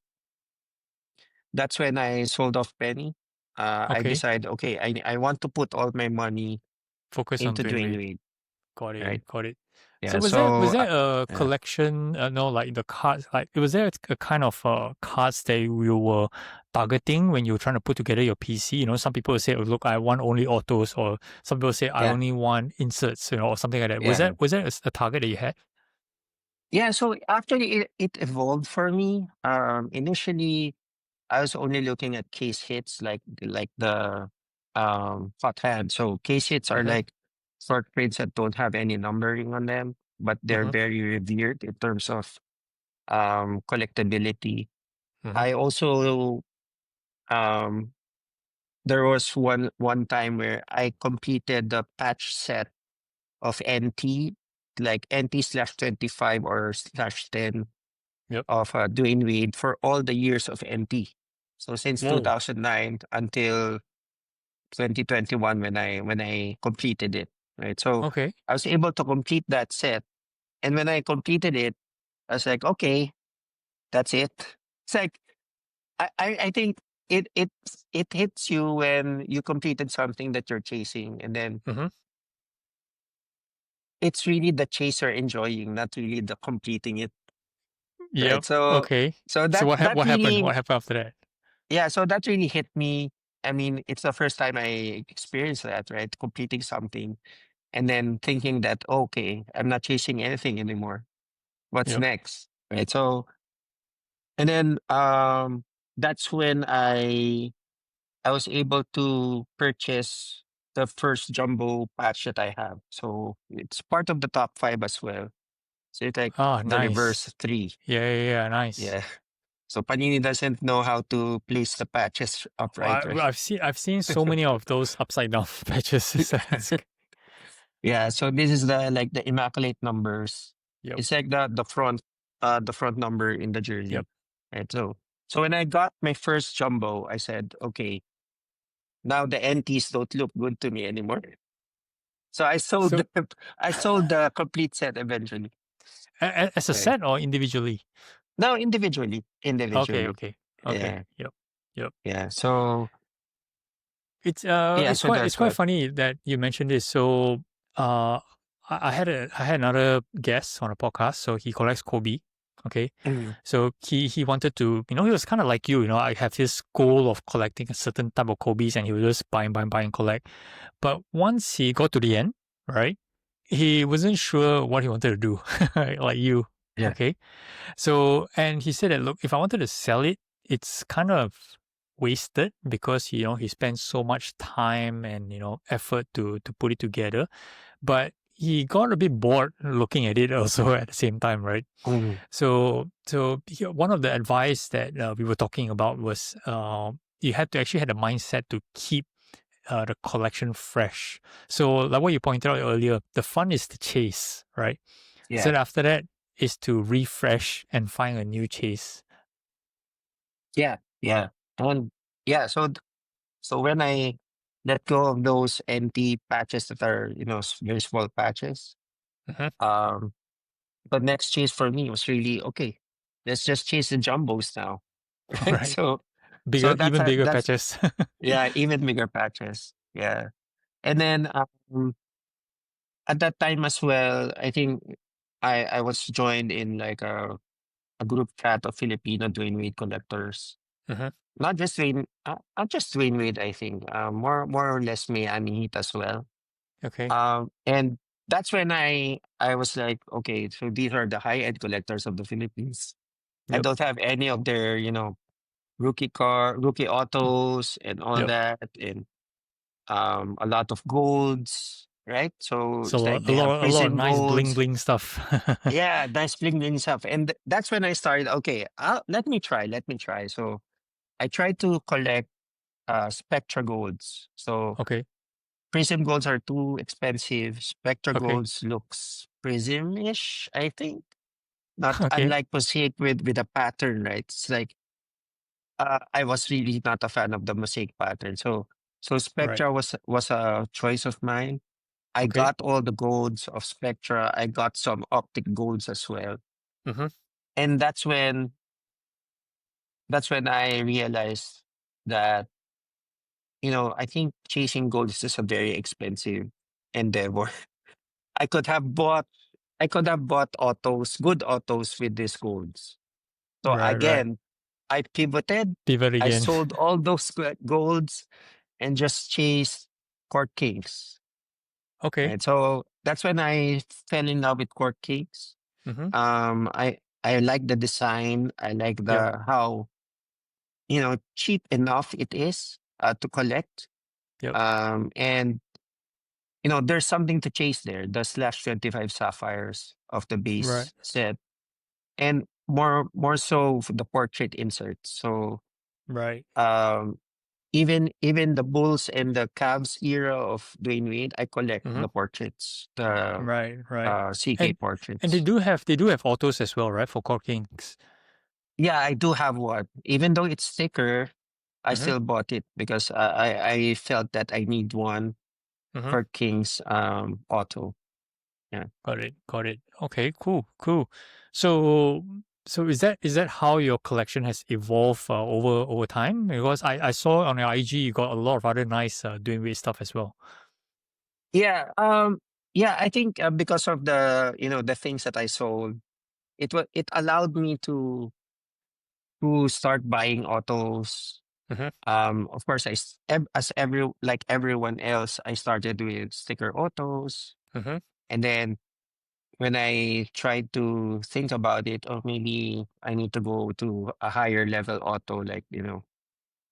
[SPEAKER 1] that's when I sold off Penny. I
[SPEAKER 2] Okay.
[SPEAKER 1] decided, okay, I want to put all my money
[SPEAKER 2] Focus on
[SPEAKER 1] into
[SPEAKER 2] Dwayne
[SPEAKER 1] Dwayne
[SPEAKER 2] Wade.
[SPEAKER 1] Wade,
[SPEAKER 2] Got it.
[SPEAKER 1] right?
[SPEAKER 2] Got it. So
[SPEAKER 1] Yeah.
[SPEAKER 2] was
[SPEAKER 1] So
[SPEAKER 2] there a
[SPEAKER 1] yeah,
[SPEAKER 2] collection? No, like the cards. Like was there a kind of cards that you were targeting when you were trying to put together your PC? You know, some people say, "Oh, look, I want only autos," or some people say, "I
[SPEAKER 1] yeah,
[SPEAKER 2] only want inserts," you know, or something like that.
[SPEAKER 1] yeah,
[SPEAKER 2] Was that a target that you had?
[SPEAKER 1] yeah. So actually, it evolved for me. Initially, I was only looking at case hits, like the hot hand. So case hits are
[SPEAKER 2] Mm-hmm.
[SPEAKER 1] like short prints that don't have any numbering on them, but they're
[SPEAKER 2] Mm-hmm.
[SPEAKER 1] very revered in terms of collectability.
[SPEAKER 2] Mm-hmm.
[SPEAKER 1] I also um there was one time where I completed the patch set of NT, like NT/25 or /10
[SPEAKER 2] Yep.
[SPEAKER 1] of Dwayne Wade for all the years of NT. So since
[SPEAKER 2] Whoa.
[SPEAKER 1] 2009 until 2021 when I completed it, right? So
[SPEAKER 2] Okay.
[SPEAKER 1] I was able to complete that set, and when I completed it, I was like, okay, that's it. It's like I think it hits you when you completed something that you're chasing, and then
[SPEAKER 2] Mm-hmm.
[SPEAKER 1] it's really the chaser enjoying, not really the completing it, right?
[SPEAKER 2] Yep.
[SPEAKER 1] So
[SPEAKER 2] Okay.
[SPEAKER 1] so
[SPEAKER 2] So
[SPEAKER 1] that that
[SPEAKER 2] what happened?
[SPEAKER 1] really
[SPEAKER 2] What happened after that?
[SPEAKER 1] yeah, so that really hit me. I mean, it's the first time I experienced that, right? Completing something and then thinking that, okay, I'm not chasing anything anymore. What's
[SPEAKER 2] Yep.
[SPEAKER 1] next? Right. So, and then that's when I was able to purchase the first jumbo patch that I have. So it's part of the top five as well. So it's like
[SPEAKER 2] Ah,
[SPEAKER 1] the
[SPEAKER 2] nice.
[SPEAKER 1] reverse three.
[SPEAKER 2] Yeah. Nice.
[SPEAKER 1] Yeah. So Panini doesn't know how to place the patches upright, right?
[SPEAKER 2] I've seen so many of those upside down patches.
[SPEAKER 1] Yeah, so this is the immaculate numbers.
[SPEAKER 2] Yep.
[SPEAKER 1] It's like the front number in the
[SPEAKER 2] Yep.
[SPEAKER 1] jersey. Right. So when I got my first jumbo, I said, okay, now the NTs don't look good to me anymore. So I sold
[SPEAKER 2] So
[SPEAKER 1] I sold the complete set eventually.
[SPEAKER 2] as a
[SPEAKER 1] Right.
[SPEAKER 2] set or individually?
[SPEAKER 1] No, individually.
[SPEAKER 2] Okay.
[SPEAKER 1] Individually.
[SPEAKER 2] Okay. Okay.
[SPEAKER 1] Yeah.
[SPEAKER 2] Yep. Yep.
[SPEAKER 1] Yeah. So yeah,
[SPEAKER 2] It's
[SPEAKER 1] so
[SPEAKER 2] it's
[SPEAKER 1] that's
[SPEAKER 2] quite
[SPEAKER 1] what.
[SPEAKER 2] funny that you mentioned this. So I had another guest on a podcast. So he collects Kobe. Okay.
[SPEAKER 1] Mm,
[SPEAKER 2] So he wanted to, you know, he was kind of like you know, I have this goal of collecting a certain type of Kobe's and he would just buy and collect. But once he got to the end, right, he wasn't sure what he wanted to do, like you.
[SPEAKER 1] yeah.
[SPEAKER 2] Okay. So, and he said that, look, if I wanted to sell it, it's kind of wasted because, you know, he spent so much time and, you know, effort to put it together. But he got a bit bored looking at it also at the same time, right?
[SPEAKER 1] Mm,
[SPEAKER 2] One of the advice that we were talking about was you had to actually had a mindset to keep the collection fresh. So, like what you pointed out earlier, the fun is the chase, right?
[SPEAKER 1] yeah.
[SPEAKER 2] So after that is to refresh and find a new chase.
[SPEAKER 1] Yeah. Yeah. And yeah, so when I let go of those empty patches that are, very small patches,
[SPEAKER 2] Mhm.
[SPEAKER 1] um, the next chase for me was really okay. Let's just chase the jumbos now,
[SPEAKER 2] All
[SPEAKER 1] right?
[SPEAKER 2] right.
[SPEAKER 1] So
[SPEAKER 2] Even bigger patches.
[SPEAKER 1] yeah, even bigger patches. Yeah, and then at that time as well, I think I was joined in like a group chat of Filipino Dwayne Wade collectors.
[SPEAKER 2] Hmm.
[SPEAKER 1] Not just Dwayne Wade. I think more or less Miami Heat as well.
[SPEAKER 2] Okay.
[SPEAKER 1] And that's when I was like, okay, so these are the high end collectors of the Philippines. I
[SPEAKER 2] Yep.
[SPEAKER 1] don't have any of their, rookie
[SPEAKER 2] Mm.
[SPEAKER 1] autos and all
[SPEAKER 2] Yep.
[SPEAKER 1] that, and a lot of golds, right? So
[SPEAKER 2] So
[SPEAKER 1] it's like they have
[SPEAKER 2] a lot of
[SPEAKER 1] prism
[SPEAKER 2] nice bling
[SPEAKER 1] golds.
[SPEAKER 2] bling stuff.
[SPEAKER 1] Yeah, nice bling bling stuff. And that's when I started, okay, let me try. So I tried to collect Spectra golds. So
[SPEAKER 2] Okay.
[SPEAKER 1] prism golds are too expensive. Spectra
[SPEAKER 2] Okay.
[SPEAKER 1] golds looks prism-ish, I think. Not
[SPEAKER 2] Okay.
[SPEAKER 1] unlike mosaic with a pattern, right? It's like I was really not a fan of the mosaic pattern. So
[SPEAKER 2] Right.
[SPEAKER 1] Spectra was a choice of mine. I
[SPEAKER 2] Okay.
[SPEAKER 1] got all the golds of Spectra. I got some optic golds as well.
[SPEAKER 2] Hmm.
[SPEAKER 1] And that's when I realized that, I think chasing gold is just a very expensive. endeavor. I could have bought autos, good autos with these golds. So
[SPEAKER 2] Right.
[SPEAKER 1] again, I pivoted.
[SPEAKER 2] Pivot
[SPEAKER 1] I
[SPEAKER 2] again.
[SPEAKER 1] sold all those golds and just chased court kings.
[SPEAKER 2] Okay.
[SPEAKER 1] Right. So that's when I fell in love with court kings.
[SPEAKER 2] Mm-hmm.
[SPEAKER 1] I like the design. I like
[SPEAKER 2] Yep.
[SPEAKER 1] the how cheap enough it is to collect.
[SPEAKER 2] Yep.
[SPEAKER 1] And there's something to chase there. The slash 25 sapphires of the
[SPEAKER 2] Right.
[SPEAKER 1] base set, and more so for the portrait inserts. So
[SPEAKER 2] Right.
[SPEAKER 1] um, even the Bulls and the Cavs era of Dwayne Wade, I collect
[SPEAKER 2] Mm-hmm.
[SPEAKER 1] the portraits, the
[SPEAKER 2] Right. Right.
[SPEAKER 1] CK
[SPEAKER 2] And
[SPEAKER 1] portraits.
[SPEAKER 2] they do have autos as well, right? For Court Kings.
[SPEAKER 1] Yeah, I do have one. Even though it's thicker, I
[SPEAKER 2] Mm-hmm.
[SPEAKER 1] still bought it because I felt that I need one
[SPEAKER 2] Mm-hmm.
[SPEAKER 1] for King's auto. Yeah.
[SPEAKER 2] Got it. Got it. Okay. Cool. Cool. So is that how your collection has evolved over time? Because I saw on your IG you got a lot of other nice doing weird stuff as well.
[SPEAKER 1] Yeah. Yeah, I think because of the things that I sold, it allowed me to start buying autos.
[SPEAKER 2] Mm-hmm.
[SPEAKER 1] Of course, as like everyone else, I started with sticker autos,
[SPEAKER 2] Mm-hmm.
[SPEAKER 1] and then when I tried to think about it, or maybe I need to go to a higher level auto, like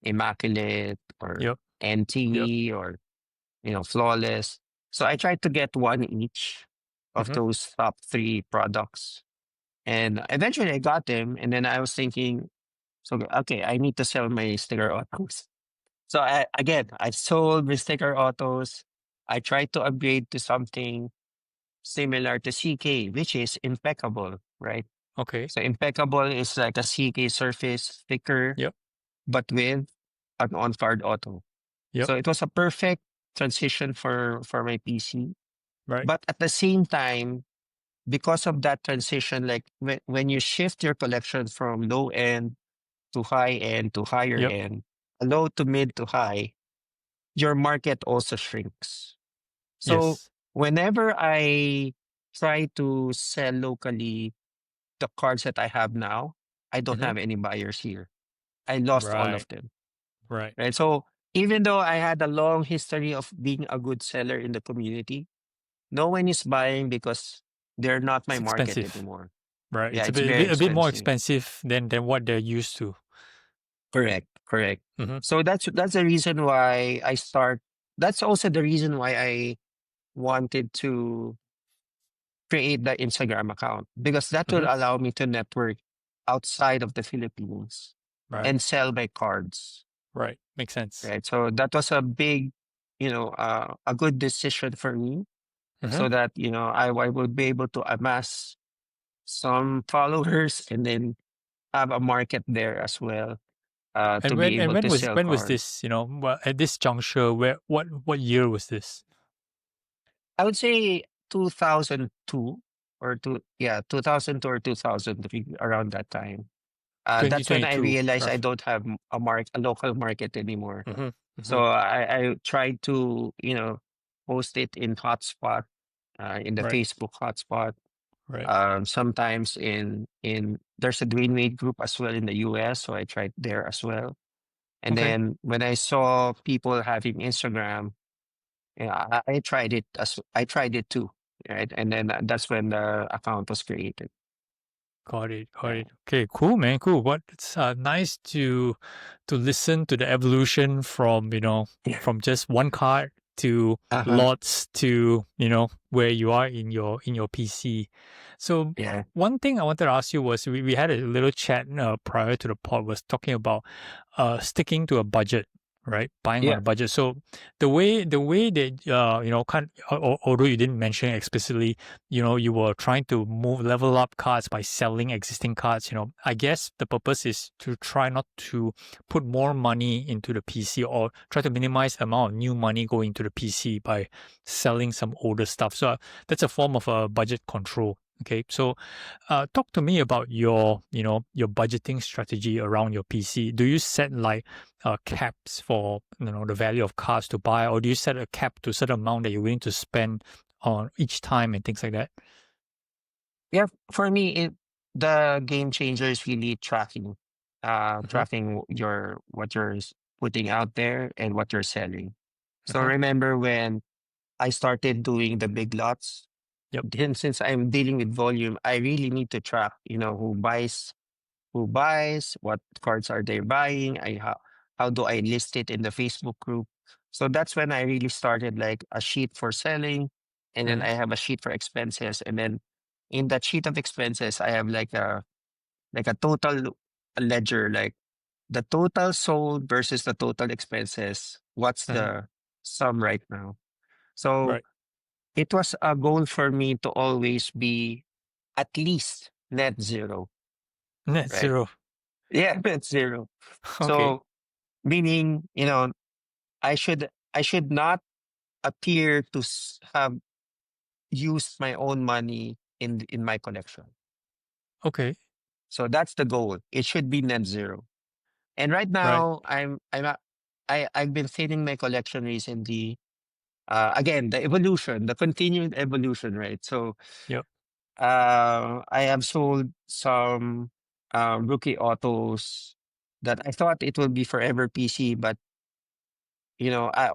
[SPEAKER 1] immaculate or
[SPEAKER 2] Yep. Yep.
[SPEAKER 1] NT or flawless. So I tried to get one each of
[SPEAKER 2] Mm-hmm.
[SPEAKER 1] those top three products. And eventually I got them. And then I was thinking, so, okay, I need to sell my sticker autos. So I sold my sticker autos. I tried to upgrade to something similar to CK, which is impeccable, right?
[SPEAKER 2] Okay.
[SPEAKER 1] So impeccable is like a CK surface sticker,
[SPEAKER 2] Yep.
[SPEAKER 1] but with an on-card auto.
[SPEAKER 2] Yep.
[SPEAKER 1] So it was a perfect transition for my PC.
[SPEAKER 2] Right.
[SPEAKER 1] But at the same time, because of that transition, like when you shift your collection from low end to high end to higher
[SPEAKER 2] Yep.
[SPEAKER 1] end, low to mid to high, your market also shrinks. So
[SPEAKER 2] Yes.
[SPEAKER 1] whenever I try to sell locally the cards that I have now, I don't
[SPEAKER 2] Mm-hmm.
[SPEAKER 1] have any buyers here. I lost all
[SPEAKER 2] Right.
[SPEAKER 1] of them.
[SPEAKER 2] Right.
[SPEAKER 1] Right. So even though I had a long history of being a good seller in the community, no one is buying because they're not my
[SPEAKER 2] It's
[SPEAKER 1] market
[SPEAKER 2] expensive.
[SPEAKER 1] anymore.
[SPEAKER 2] Right.
[SPEAKER 1] Yeah,
[SPEAKER 2] It's
[SPEAKER 1] it's very
[SPEAKER 2] a bit more
[SPEAKER 1] expensive.
[SPEAKER 2] expensive than what they're used to.
[SPEAKER 1] Correct, correct.
[SPEAKER 2] Mm-hmm.
[SPEAKER 1] So that's the reason why I start. That's also the reason why I wanted to create the Instagram account because that will
[SPEAKER 2] Mm-hmm.
[SPEAKER 1] allow me to network outside of the Philippines
[SPEAKER 2] Right.
[SPEAKER 1] and sell my cards.
[SPEAKER 2] Right. Makes sense.
[SPEAKER 1] Right. So that was a big, a good decision for me
[SPEAKER 2] Mm-hmm.
[SPEAKER 1] so that, I would be able to amass some followers and then have a market there as well to be able to sell
[SPEAKER 2] When was
[SPEAKER 1] cards.
[SPEAKER 2] this? At this juncture, where what year was this?
[SPEAKER 1] I would say 2002 or 2002 or 2003, around that time. That's when I
[SPEAKER 2] 2022,
[SPEAKER 1] realized I
[SPEAKER 2] roughly.
[SPEAKER 1] don't have a local market anymore.
[SPEAKER 2] Mm-hmm. Mm-hmm.
[SPEAKER 1] So I tried to, post it in hotspot, in the
[SPEAKER 2] Right.
[SPEAKER 1] Facebook hotspot.
[SPEAKER 2] Right.
[SPEAKER 1] Sometimes in there's a Dwayne Wade group as well in the US, so I tried there as well. And
[SPEAKER 2] Okay.
[SPEAKER 1] then when I saw people having Instagram, I tried it too, right? And then that's when the account was created.
[SPEAKER 2] Got it. Got
[SPEAKER 1] Yeah.
[SPEAKER 2] it. Okay. Cool, man. Cool. What it's nice to listen to the evolution from
[SPEAKER 1] Yeah.
[SPEAKER 2] from just one card to
[SPEAKER 1] Uh-huh.
[SPEAKER 2] lots to where you are in your PC. So
[SPEAKER 1] Yeah.
[SPEAKER 2] one thing I wanted to ask you was we had a little chat prior to the pod was talking about sticking to a budget, right? Buying on
[SPEAKER 1] Yeah.
[SPEAKER 2] a budget. So the way that although you didn't mention it explicitly, you were trying to level up cards by selling existing cards. I guess the purpose is to try not to put more money into the PC or try to minimize the amount of new money going into the PC by selling some older stuff. So that's a form of a budget control. Okay, so talk to me about your, your budgeting strategy around your PC. Do you set like caps for, the value of cars to buy, or do you set a cap to a certain amount that you're willing to spend on each time and things like that?
[SPEAKER 1] Yeah, for me, the game changer is really tracking,
[SPEAKER 2] Mm-hmm.
[SPEAKER 1] tracking your what you're putting out there and what you're selling. So
[SPEAKER 2] Mm-hmm.
[SPEAKER 1] remember when I started doing the big lots,
[SPEAKER 2] Yep.
[SPEAKER 1] then since I'm dealing with volume, I really need to track, who buys, what cards are they buying, how do I list it in the Facebook group. So that's when I really started like a sheet for selling, and then
[SPEAKER 2] Mm-hmm.
[SPEAKER 1] I have a sheet for expenses, and then in that sheet of expenses I have like a total ledger, like the total sold versus the total expenses. What's
[SPEAKER 2] Mm-hmm.
[SPEAKER 1] the sum right now? So
[SPEAKER 2] Right.
[SPEAKER 1] it was a goal for me to always be at least net zero,
[SPEAKER 2] Net
[SPEAKER 1] right?
[SPEAKER 2] zero.
[SPEAKER 1] Yeah, net zero.
[SPEAKER 2] Okay.
[SPEAKER 1] So meaning, I should not appear to have used my own money in my collection.
[SPEAKER 2] Okay.
[SPEAKER 1] So that's the goal. It should be net zero. And right
[SPEAKER 2] Right.
[SPEAKER 1] now, I've been thinning my collection recently. Again, the continued evolution, right? So,
[SPEAKER 2] Yep.
[SPEAKER 1] I have sold some rookie autos that I thought it will be forever PC, but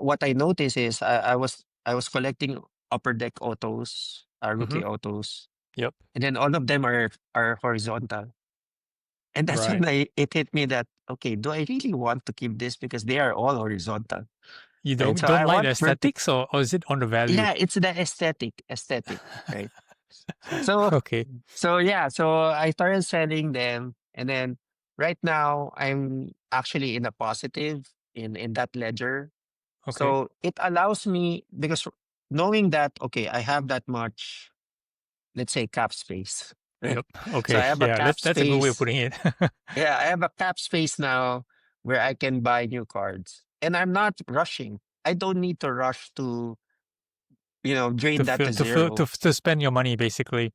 [SPEAKER 1] what I noticed is I was collecting upper deck autos,
[SPEAKER 2] Mm-hmm.
[SPEAKER 1] rookie autos,
[SPEAKER 2] Yep.
[SPEAKER 1] and then all of them are horizontal. And that's
[SPEAKER 2] Right.
[SPEAKER 1] when it hit me that, okay, do I really want to keep this because they are all horizontal,
[SPEAKER 2] You
[SPEAKER 1] right?
[SPEAKER 2] don't
[SPEAKER 1] So
[SPEAKER 2] don't
[SPEAKER 1] I
[SPEAKER 2] like the
[SPEAKER 1] want
[SPEAKER 2] aesthetics, or is it on the value?
[SPEAKER 1] yeah, it's the aesthetic, right? So
[SPEAKER 2] Okay.
[SPEAKER 1] yeah, so I started selling them, and then right now I'm actually in a positive in that ledger.
[SPEAKER 2] Okay.
[SPEAKER 1] So it allows me because knowing that, okay, I have that much, let's say, cap space, right?
[SPEAKER 2] Yep.
[SPEAKER 1] So I
[SPEAKER 2] Okay.
[SPEAKER 1] have a
[SPEAKER 2] Yeah.
[SPEAKER 1] cap
[SPEAKER 2] That's a good way of
[SPEAKER 1] space.
[SPEAKER 2] putting it.
[SPEAKER 1] Yeah, I have a cap space now where I can buy new cards. And I'm not rushing. I don't need to rush to,
[SPEAKER 2] to
[SPEAKER 1] drain that
[SPEAKER 2] feel
[SPEAKER 1] to
[SPEAKER 2] to feel
[SPEAKER 1] zero.
[SPEAKER 2] to spend your money basically.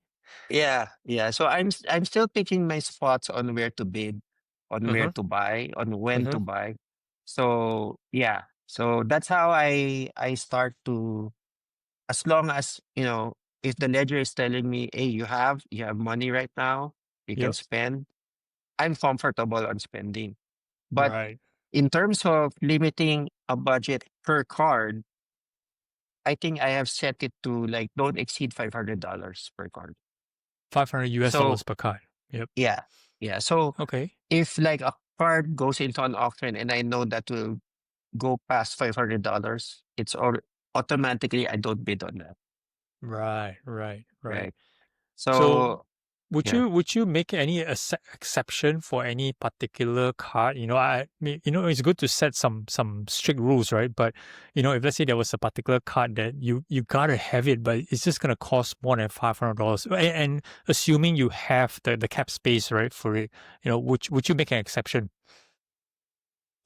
[SPEAKER 1] Yeah, yeah. So I'm still picking my spots on where to bid, on where
[SPEAKER 2] Mm-hmm.
[SPEAKER 1] to buy, on when
[SPEAKER 2] Mm-hmm.
[SPEAKER 1] to buy. So yeah. So that's how I start to, as long as, if the ledger is telling me, hey, you have money right now, you can
[SPEAKER 2] Yep.
[SPEAKER 1] spend, I'm comfortable on spending. But
[SPEAKER 2] Right.
[SPEAKER 1] in terms of limiting a budget per card, I think I have set it to like don't exceed $500 per card.
[SPEAKER 2] $500
[SPEAKER 1] So
[SPEAKER 2] per card. Yep.
[SPEAKER 1] yeah, yeah. So
[SPEAKER 2] Okay.
[SPEAKER 1] if like a card goes into an auction and I know that will go past $500, it's automatically I don't bid on that,
[SPEAKER 2] Right. Right. Right.
[SPEAKER 1] right?
[SPEAKER 2] So
[SPEAKER 1] So
[SPEAKER 2] would
[SPEAKER 1] yeah.
[SPEAKER 2] you make any exception for any particular card? I mean, it's good to set some strict rules, right? But if let's say there was a particular card that you gotta have it, but it's just gonna cost more than $500, and assuming you have the cap space, right, for it, would you make an exception?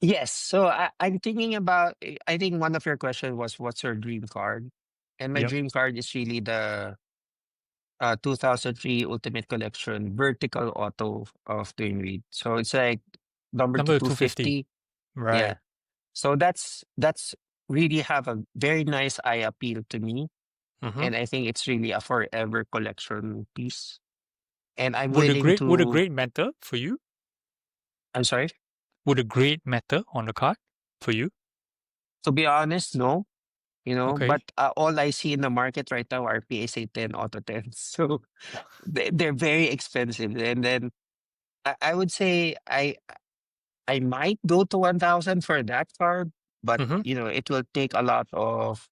[SPEAKER 1] Yes. So I'm thinking about, I think one of your questions was what's your dream card? And my
[SPEAKER 2] Yep.
[SPEAKER 1] dream card is really the 2003 Ultimate Collection Vertical Auto of Twin Reed. So it's like number to
[SPEAKER 2] Number 250.
[SPEAKER 1] 250. Yeah.
[SPEAKER 2] Right.
[SPEAKER 1] So that's really have a very nice eye appeal to me.
[SPEAKER 2] Mm-hmm.
[SPEAKER 1] And I think it's really a forever collection piece. And I'm
[SPEAKER 2] Would a
[SPEAKER 1] willing
[SPEAKER 2] grade would a
[SPEAKER 1] to,
[SPEAKER 2] grade matter for you?
[SPEAKER 1] I'm sorry,
[SPEAKER 2] Would a grade matter on the card for you?
[SPEAKER 1] to be honest, no. But
[SPEAKER 2] Okay.
[SPEAKER 1] all I see in the market right now are PSA 10 Auto 10s. So they're very expensive. And then I would say I might go to 1,000 for that card, but
[SPEAKER 2] Mm-hmm.
[SPEAKER 1] it will take a lot of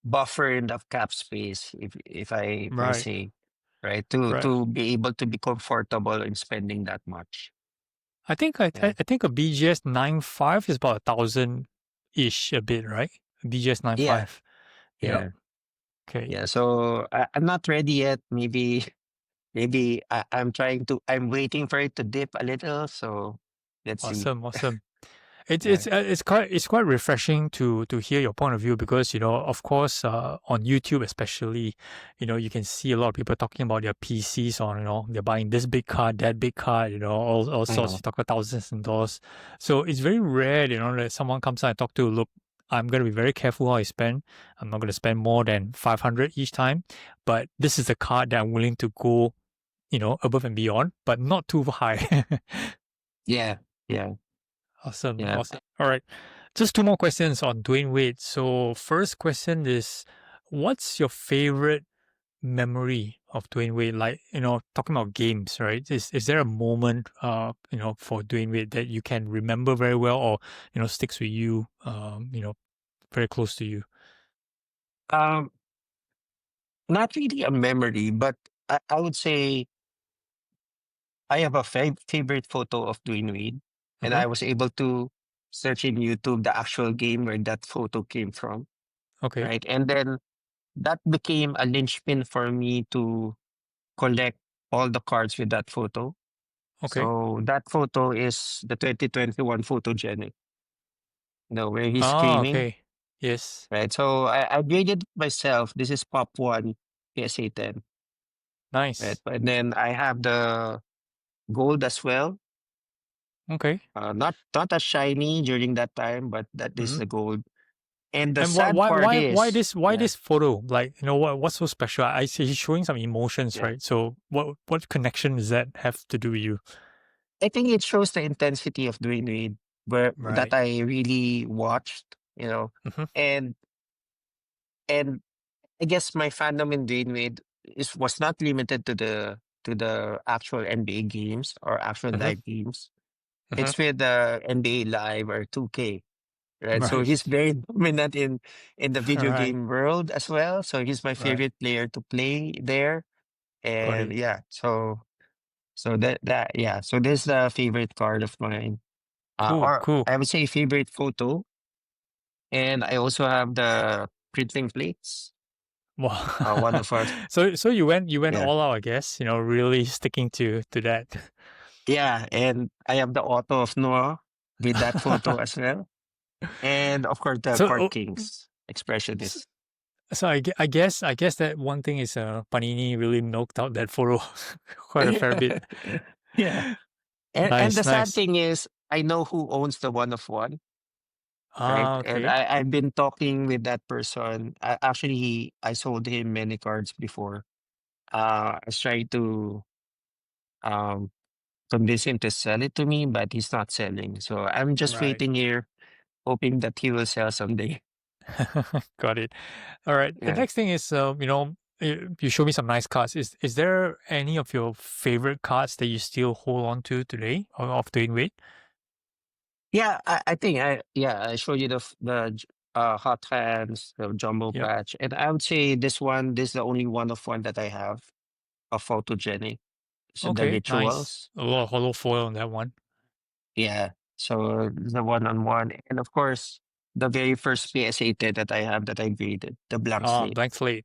[SPEAKER 1] buffer in the cap space, if I may
[SPEAKER 2] Right.
[SPEAKER 1] say, right? To
[SPEAKER 2] Right.
[SPEAKER 1] to be able to be comfortable in spending that much.
[SPEAKER 2] I think I,
[SPEAKER 1] Yeah.
[SPEAKER 2] I I think a BGS 95 is about 1,000 ish a bit, right? BGS
[SPEAKER 1] Yeah.
[SPEAKER 2] 95. Yep.
[SPEAKER 1] Yeah.
[SPEAKER 2] Okay.
[SPEAKER 1] Yeah. So I'm not ready yet. Maybe I'm waiting for it to dip a little. So let's see.
[SPEAKER 2] Awesome. Awesome.
[SPEAKER 1] Yeah.
[SPEAKER 2] It's quite refreshing to hear your point of view because of course on YouTube especially you can see a lot of people talking about their PCs on they're buying this big car, that big car, all sorts.
[SPEAKER 1] Mhm.
[SPEAKER 2] You talk about thousands of dollars, so it's very rare that someone comes out and talk to, look, I'm going to be very careful how I spend. I'm not going to spend more than 500 each time, but this is the car that I'm willing to go above and beyond, but not too high.
[SPEAKER 1] Yeah. Yeah.
[SPEAKER 2] Awesome,
[SPEAKER 1] Yeah.
[SPEAKER 2] awesome. All right. Just two more questions on Dwayne Wade. So first question is, what's your favorite memory of Dwayne Wade? Like, talking about games, right? Is there a moment for Dwayne Wade that you can remember very well or, sticks with you, very close to you?
[SPEAKER 1] Um, Not really a memory, but I would say I have a favorite photo of Dwayne Wade, and
[SPEAKER 2] Uh-huh.
[SPEAKER 1] I was able to search in YouTube the actual game where that photo came from,
[SPEAKER 2] Okay.
[SPEAKER 1] right? And then that became a linchpin for me to collect all the cards with that photo.
[SPEAKER 2] Okay.
[SPEAKER 1] So that photo is the 2021 photogenic, where he's
[SPEAKER 2] Ah,
[SPEAKER 1] screaming,
[SPEAKER 2] okay. Yes.
[SPEAKER 1] right? So I graded myself. This is Pop 1 PSA 10, right?
[SPEAKER 2] Nice.
[SPEAKER 1] But then I have the gold as well.
[SPEAKER 2] Okay.
[SPEAKER 1] Not as shiny during that time, but that is
[SPEAKER 2] Mhm.
[SPEAKER 1] the gold. And the
[SPEAKER 2] And why
[SPEAKER 1] sad
[SPEAKER 2] why
[SPEAKER 1] part
[SPEAKER 2] why why
[SPEAKER 1] is,
[SPEAKER 2] this why
[SPEAKER 1] yeah,
[SPEAKER 2] this photo? Like, what's so special? I see he's showing some emotions,
[SPEAKER 1] yeah.
[SPEAKER 2] right? So what connection does that have to do with you?
[SPEAKER 1] I think it shows the intensity of Dwayne Wade, where that
[SPEAKER 2] Right.
[SPEAKER 1] I really watched,
[SPEAKER 2] Hmm.
[SPEAKER 1] and and I guess my fandom in Dwayne Wade was not limited to the actual NBA games or actual
[SPEAKER 2] Hmm.
[SPEAKER 1] live games.
[SPEAKER 2] Hmm.
[SPEAKER 1] It's with the NBA Live or 2K, right? So
[SPEAKER 2] Right.
[SPEAKER 1] he's very dominant in the video
[SPEAKER 2] Right.
[SPEAKER 1] game world as well. So he's my
[SPEAKER 2] Right.
[SPEAKER 1] favorite player to play there.
[SPEAKER 2] Got
[SPEAKER 1] And
[SPEAKER 2] it.
[SPEAKER 1] yeah, so that yeah, so this is the favorite card of mine.
[SPEAKER 2] Cool.
[SPEAKER 1] Or
[SPEAKER 2] Cool.
[SPEAKER 1] I would say favorite photo. And I also have the printing plates. One
[SPEAKER 2] Wow.
[SPEAKER 1] of us,
[SPEAKER 2] So you went
[SPEAKER 1] yeah.
[SPEAKER 2] all out, I guess. Really sticking to that.
[SPEAKER 1] Yeah, and I have the auto of Noah with that photo as well. And of course the
[SPEAKER 2] so
[SPEAKER 1] Court
[SPEAKER 2] oh,
[SPEAKER 1] Kings
[SPEAKER 2] s-
[SPEAKER 1] expressionist.
[SPEAKER 2] so I guess that one thing is Panini really milked out that photo quite a fair bit.
[SPEAKER 1] Yeah. And the
[SPEAKER 2] Nice,
[SPEAKER 1] sad
[SPEAKER 2] nice.
[SPEAKER 1] thing is I know who owns the one of one, right?
[SPEAKER 2] Ah,
[SPEAKER 1] And
[SPEAKER 2] okay.
[SPEAKER 1] I've been talking with that person. I sold him many cards before. I was trying to um convince him to sell it to me, but he's not selling. So I'm just
[SPEAKER 2] Right.
[SPEAKER 1] waiting here, hoping that he will sell someday.
[SPEAKER 2] Got it. All right. The
[SPEAKER 1] Yeah.
[SPEAKER 2] next thing is, you show me some nice cards. Is there any of your favorite cards that you still hold on to today of doing weight?
[SPEAKER 1] Yeah, I think I showed you hot hands, the jumbo
[SPEAKER 2] Yep.
[SPEAKER 1] patch, and I would say this is the only one of one that I have a photogenic. So the
[SPEAKER 2] Okay. Nice.
[SPEAKER 1] rituals,
[SPEAKER 2] A lot of hollow foil on that one.
[SPEAKER 1] yeah. So the one on one, and of course the very first PSA 10 that I have that I graded, the blank
[SPEAKER 2] Ah,
[SPEAKER 1] slate.
[SPEAKER 2] blank slate.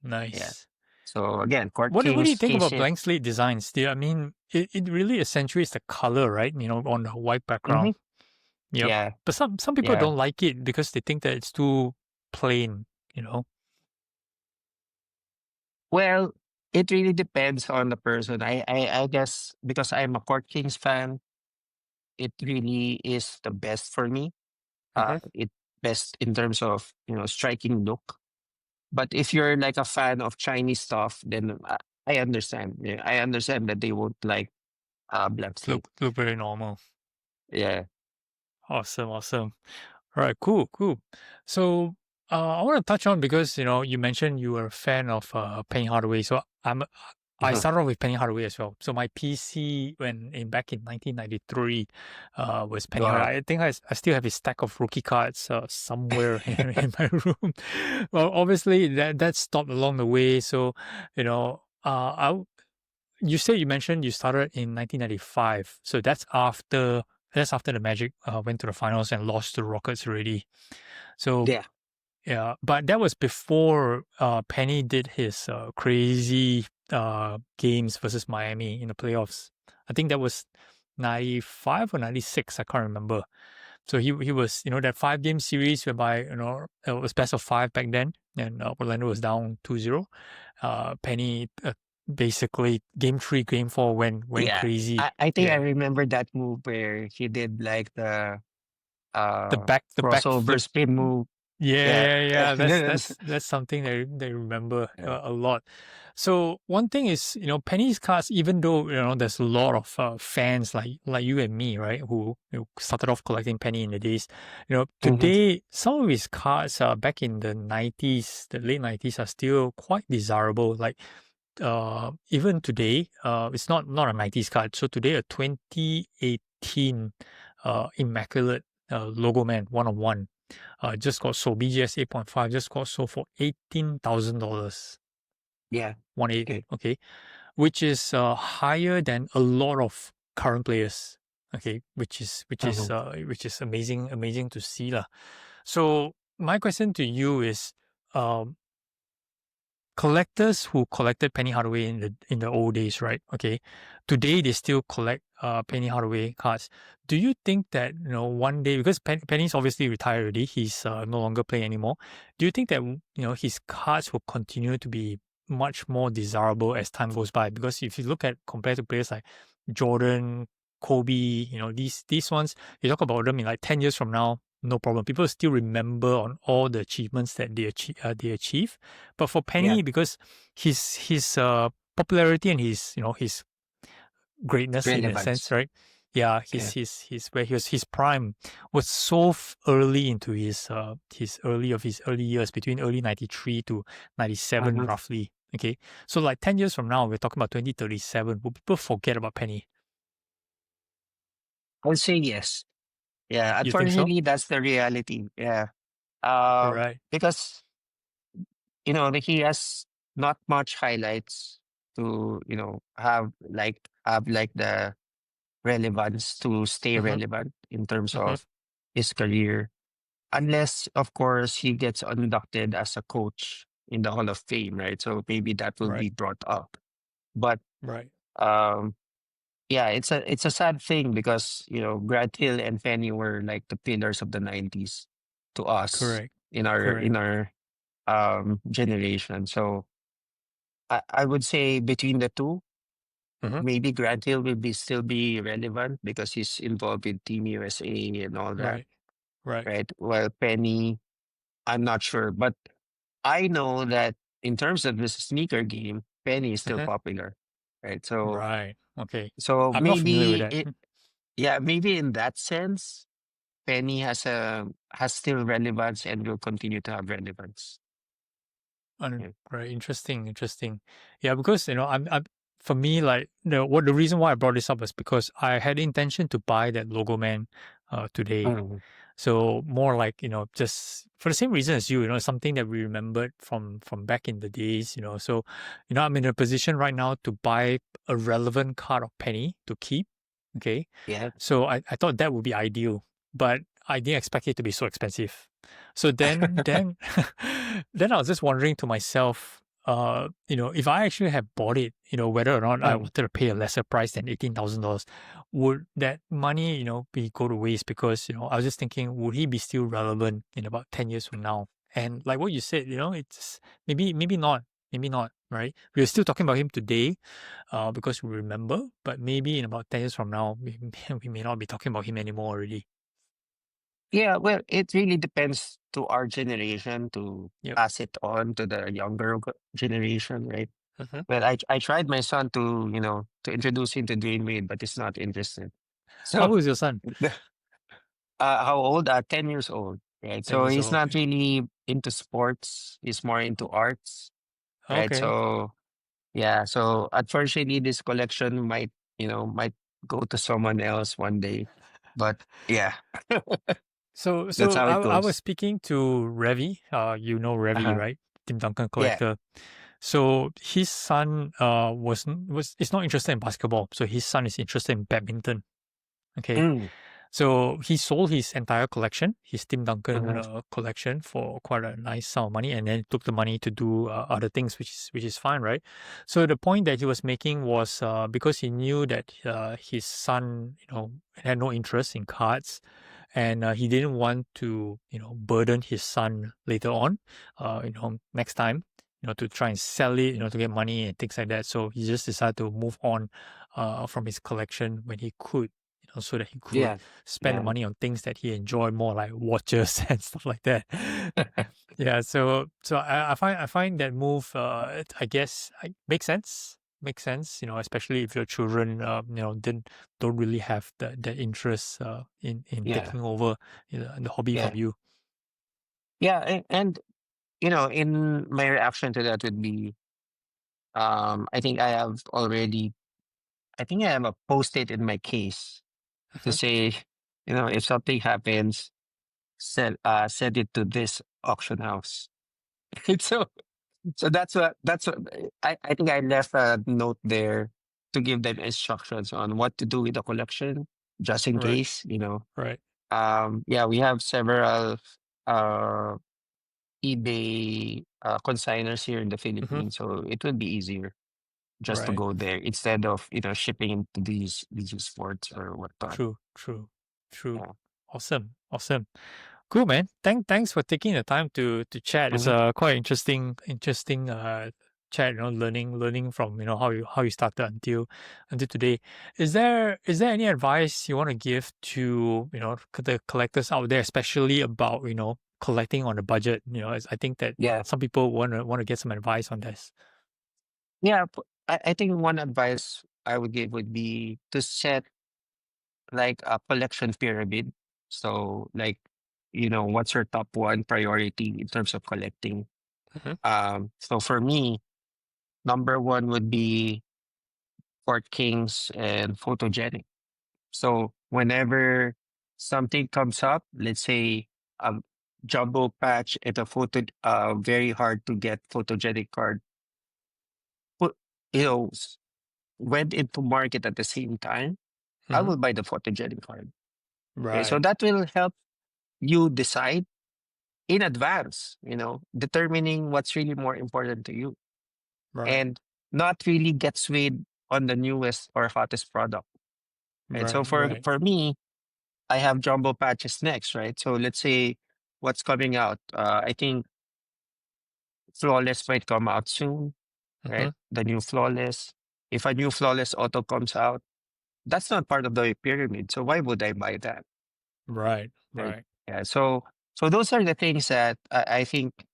[SPEAKER 1] Yeah.
[SPEAKER 2] Nice.
[SPEAKER 1] So again, Court
[SPEAKER 2] What do you
[SPEAKER 1] Kings,
[SPEAKER 2] think
[SPEAKER 1] case
[SPEAKER 2] about
[SPEAKER 1] it.
[SPEAKER 2] blank slate designs? I mean, it really accentuates the color, right? On the white
[SPEAKER 1] Hmm.
[SPEAKER 2] background. Yep.
[SPEAKER 1] Yeah,
[SPEAKER 2] But some people
[SPEAKER 1] yeah.
[SPEAKER 2] don't like it because they think that it's too plain. You know.
[SPEAKER 1] Well, it really depends on the person. I guess because I'm a Court Kings fan, it really is the best for me.
[SPEAKER 2] Hmm.
[SPEAKER 1] It best in terms of striking look. But if you're like a fan of Chinese stuff, then I understand. Yeah, I understand that they won't like blank slate.
[SPEAKER 2] Look very normal.
[SPEAKER 1] Yeah.
[SPEAKER 2] Awesome. Awesome. All right, cool, cool. So I want to touch on because you mentioned you were a fan of Penny Hardaway. So I
[SPEAKER 1] Uh-huh.
[SPEAKER 2] started off with Penny Hardaway as well. So my PC back in 1993 was Penny
[SPEAKER 1] Wow.
[SPEAKER 2] Hardaway. I think I still have a stack of rookie cards somewhere in my room. Well, obviously that stopped along the way. So you know, you mentioned you started in 1995. So that's after the Magic went to the finals and lost to the Rockets already. So
[SPEAKER 1] Yeah.
[SPEAKER 2] yeah, but that was before Penny did his crazy games versus Miami in the playoffs. I think that was 95 or 96. I can't remember. So he was, that 5 game series whereby, it was best of 5 back then, and Orlando was down 2-0. Penny basically game 3, game 4 went
[SPEAKER 1] Yeah.
[SPEAKER 2] crazy.
[SPEAKER 1] I think I
[SPEAKER 2] Yeah,
[SPEAKER 1] remember that move where he did like the
[SPEAKER 2] the back
[SPEAKER 1] crossover
[SPEAKER 2] flip.
[SPEAKER 1] spin move.
[SPEAKER 2] Yeah,
[SPEAKER 1] Yeah.
[SPEAKER 2] yeah, yeah. That's
[SPEAKER 1] That's-
[SPEAKER 2] that's that's something they remember
[SPEAKER 1] yeah.
[SPEAKER 2] a lot. So one thing is, Penny's cards, even though there's a lot of fans like you and me, right, who started off collecting Penny in the days.
[SPEAKER 1] Mhm.
[SPEAKER 2] Today some of his cards back in the 90s, the late 90s, are still quite desirable. Like even today, it's not a 90s card. So today, a 2018 immaculate logo man 1-on-1 just got sold. BGS 8.5 just got sold for $18,000.
[SPEAKER 1] Yeah.
[SPEAKER 2] 1.8,
[SPEAKER 1] Okay.
[SPEAKER 2] okay, which is higher than a lot of current players. Okay,
[SPEAKER 1] Mhm.
[SPEAKER 2] which is amazing to see lah. So my question to you is, um, collectors who collected Penny Hardaway in the old days, right? Okay, today they still collect Penny Hardaway cards. Do you think that one day, because Penny's obviously retired already, he's no longer playing anymore. Do you think that his cards will continue to be much more desirable as time goes by? Because if you look at compared to players like Jordan, Kobe, these ones, you talk about them in like 10 years from now, no problem. People still remember on all the achievements that they achieve. But for
[SPEAKER 1] Yeah.
[SPEAKER 2] Penny, because his popularity and his greatness in a sense,
[SPEAKER 1] Relevance.
[SPEAKER 2] right? Yeah,
[SPEAKER 1] Yeah.
[SPEAKER 2] his where he was his prime was so early into his early years, between early 93 to 97
[SPEAKER 1] Mhm.
[SPEAKER 2] roughly. Okay, so like 10 years from now, we're talking about 2037. Will people forget about Penny?
[SPEAKER 1] I'll say yes. Yeah.
[SPEAKER 2] You think so?
[SPEAKER 1] Unfortunately, that's the reality. Yeah.
[SPEAKER 2] Right.
[SPEAKER 1] Because he has not much highlights to have like the relevance to stay
[SPEAKER 2] Mm-hmm.
[SPEAKER 1] relevant in terms
[SPEAKER 2] Mm-hmm.
[SPEAKER 1] of his career, unless of course he gets inducted as a coach in the Hall of Fame, right? So maybe that will
[SPEAKER 2] Right.
[SPEAKER 1] be brought up. But
[SPEAKER 2] Right.
[SPEAKER 1] um yeah, it's a sad thing because Grant Hill and Penny were like the pillars of the 90s to us
[SPEAKER 2] Correct.
[SPEAKER 1] in our
[SPEAKER 2] Correct.
[SPEAKER 1] generation. So I would say between the two,
[SPEAKER 2] Mm-hmm.
[SPEAKER 1] maybe Grant Hill will be still be relevant because he's involved with Team USA and all that,
[SPEAKER 2] Right. Right.
[SPEAKER 1] right? While Penny, I'm not sure, but I know that in terms of the sneaker game, Penny is still
[SPEAKER 2] Mm-hmm.
[SPEAKER 1] popular, right? So
[SPEAKER 2] Right. Okay.
[SPEAKER 1] so
[SPEAKER 2] I'm not familiar with
[SPEAKER 1] maybe
[SPEAKER 2] that.
[SPEAKER 1] yeah, maybe in that sense, Penny has still relevance and will continue to have relevance. Yeah.
[SPEAKER 2] Right, interesting, interesting. Yeah, because I'm for me, like the reason why I brought this up is because I had the intention to buy that logo man today.
[SPEAKER 1] Mhm.
[SPEAKER 2] So more like, just for the same reason as you, something that we remembered from back in the days, So, I'm in a position right now to buy a relevant card of Penny to keep. Okay.
[SPEAKER 1] Yeah.
[SPEAKER 2] So I thought that would be ideal, but I didn't expect it to be so expensive. So then then I was just wondering to myself, if I actually have bought it, whether or not I
[SPEAKER 1] Mm.
[SPEAKER 2] wanted to pay a lesser price than $18,000, would that money, be go to waste? Because, I was just thinking, would he be still relevant in about 10 years from now? And like what you said, it's maybe not, right? We're still talking about him today, because we remember, but maybe in about 10 years from now, we may not be talking about him anymore already.
[SPEAKER 1] Yeah, well, it really depends to our generation to
[SPEAKER 2] Yep.
[SPEAKER 1] pass it on to the younger generation, right?
[SPEAKER 2] Hmm.
[SPEAKER 1] Well, I tried my son to introduce him to Dwayne Wade, but he's not interested.
[SPEAKER 2] How
[SPEAKER 1] So,
[SPEAKER 2] old is your son?
[SPEAKER 1] how old? 10 years old, right?
[SPEAKER 2] 10
[SPEAKER 1] So
[SPEAKER 2] years
[SPEAKER 1] he's
[SPEAKER 2] old.
[SPEAKER 1] not
[SPEAKER 2] Okay.
[SPEAKER 1] really into sports. He's more into arts, right?
[SPEAKER 2] Okay.
[SPEAKER 1] So yeah, so unfortunately, this collection might go to someone else one day, but yeah,
[SPEAKER 2] So,
[SPEAKER 1] that's
[SPEAKER 2] so
[SPEAKER 1] how
[SPEAKER 2] I,
[SPEAKER 1] it
[SPEAKER 2] I was
[SPEAKER 1] goes.
[SPEAKER 2] speaking to Revy. You know Revy,
[SPEAKER 1] Uh-huh.
[SPEAKER 2] right? Tim Duncan
[SPEAKER 1] Yeah.
[SPEAKER 2] collector. So his son was is not interested in basketball. So his son is interested in badminton. Okay.
[SPEAKER 1] Mm.
[SPEAKER 2] So he sold his entire collection, his Tim Duncan
[SPEAKER 1] Uh-huh.
[SPEAKER 2] collection, for quite a nice sum of money, and then took the money to do other things, which is fine, right? So the point that he was making was, because he knew that his son, had no interest in cards, and he didn't want to, burden his son later on, next time, to try and sell it, to get money and things like that. So he just decided to move on from his collection when he could, so that he could
[SPEAKER 1] Yeah.
[SPEAKER 2] spend the
[SPEAKER 1] Yeah.
[SPEAKER 2] money on things that he enjoyed more, like watches and stuff like that. Yeah, so I find that move, I guess, makes sense. Makes sense, especially if your children, didn't don't really have that interest in
[SPEAKER 1] Yeah.
[SPEAKER 2] taking over, the hobby from
[SPEAKER 1] Yeah.
[SPEAKER 2] you.
[SPEAKER 1] Yeah. And in my reaction to that would be, I think I think I have a post-it in my case to
[SPEAKER 2] Mhm.
[SPEAKER 1] say, if something happens, send it to this auction house. So, that's what I think I left a note there to give them instructions on what to do with the collection, just in
[SPEAKER 2] Right,
[SPEAKER 1] case,
[SPEAKER 2] right.
[SPEAKER 1] Yeah, we have several uh eBay consigners here in the
[SPEAKER 2] Hmm.
[SPEAKER 1] Philippines, so it would be easier just to
[SPEAKER 2] Right.
[SPEAKER 1] go there instead of shipping into these sports or whatnot.
[SPEAKER 2] True, true, true.
[SPEAKER 1] Yeah.
[SPEAKER 2] Awesome, awesome. Cool, man. Thanks for taking the time to chat. It's
[SPEAKER 1] Mhm.
[SPEAKER 2] a quite interesting chat. Learning from how you started until today. Is there any advice you want to give to the collectors out there, especially about collecting on a budget? I think that
[SPEAKER 1] Yeah.
[SPEAKER 2] some people want to get some advice on this.
[SPEAKER 1] Yeah. I think one advice I would give would be to set like a collection pyramid. So like, what's your top one priority in terms of collecting?
[SPEAKER 2] Hmm.
[SPEAKER 1] So for me, number one would be court kings and photogenic. So whenever something comes up, let's say a jumbo patch and a very hard to get photogenic card, put, went into market at the same time, I
[SPEAKER 2] Hmm.
[SPEAKER 1] will buy the photogenic card. Okay, so
[SPEAKER 2] Right,
[SPEAKER 1] that will help you decide in advance, determining what's really more important to you
[SPEAKER 2] right,
[SPEAKER 1] and not really get swayed on the newest or hottest product. Right. So
[SPEAKER 2] right,
[SPEAKER 1] for
[SPEAKER 2] right.
[SPEAKER 1] for me, I have jumbo patches next, right? So let's say what's coming out. I think flawless might come out soon, right?
[SPEAKER 2] Hmm.
[SPEAKER 1] The new flawless. If a new flawless auto comes out, that's not part of the pyramid. So why would I buy that?
[SPEAKER 2] Right,
[SPEAKER 1] Right.
[SPEAKER 2] right.
[SPEAKER 1] Yeah. So those are the things that I think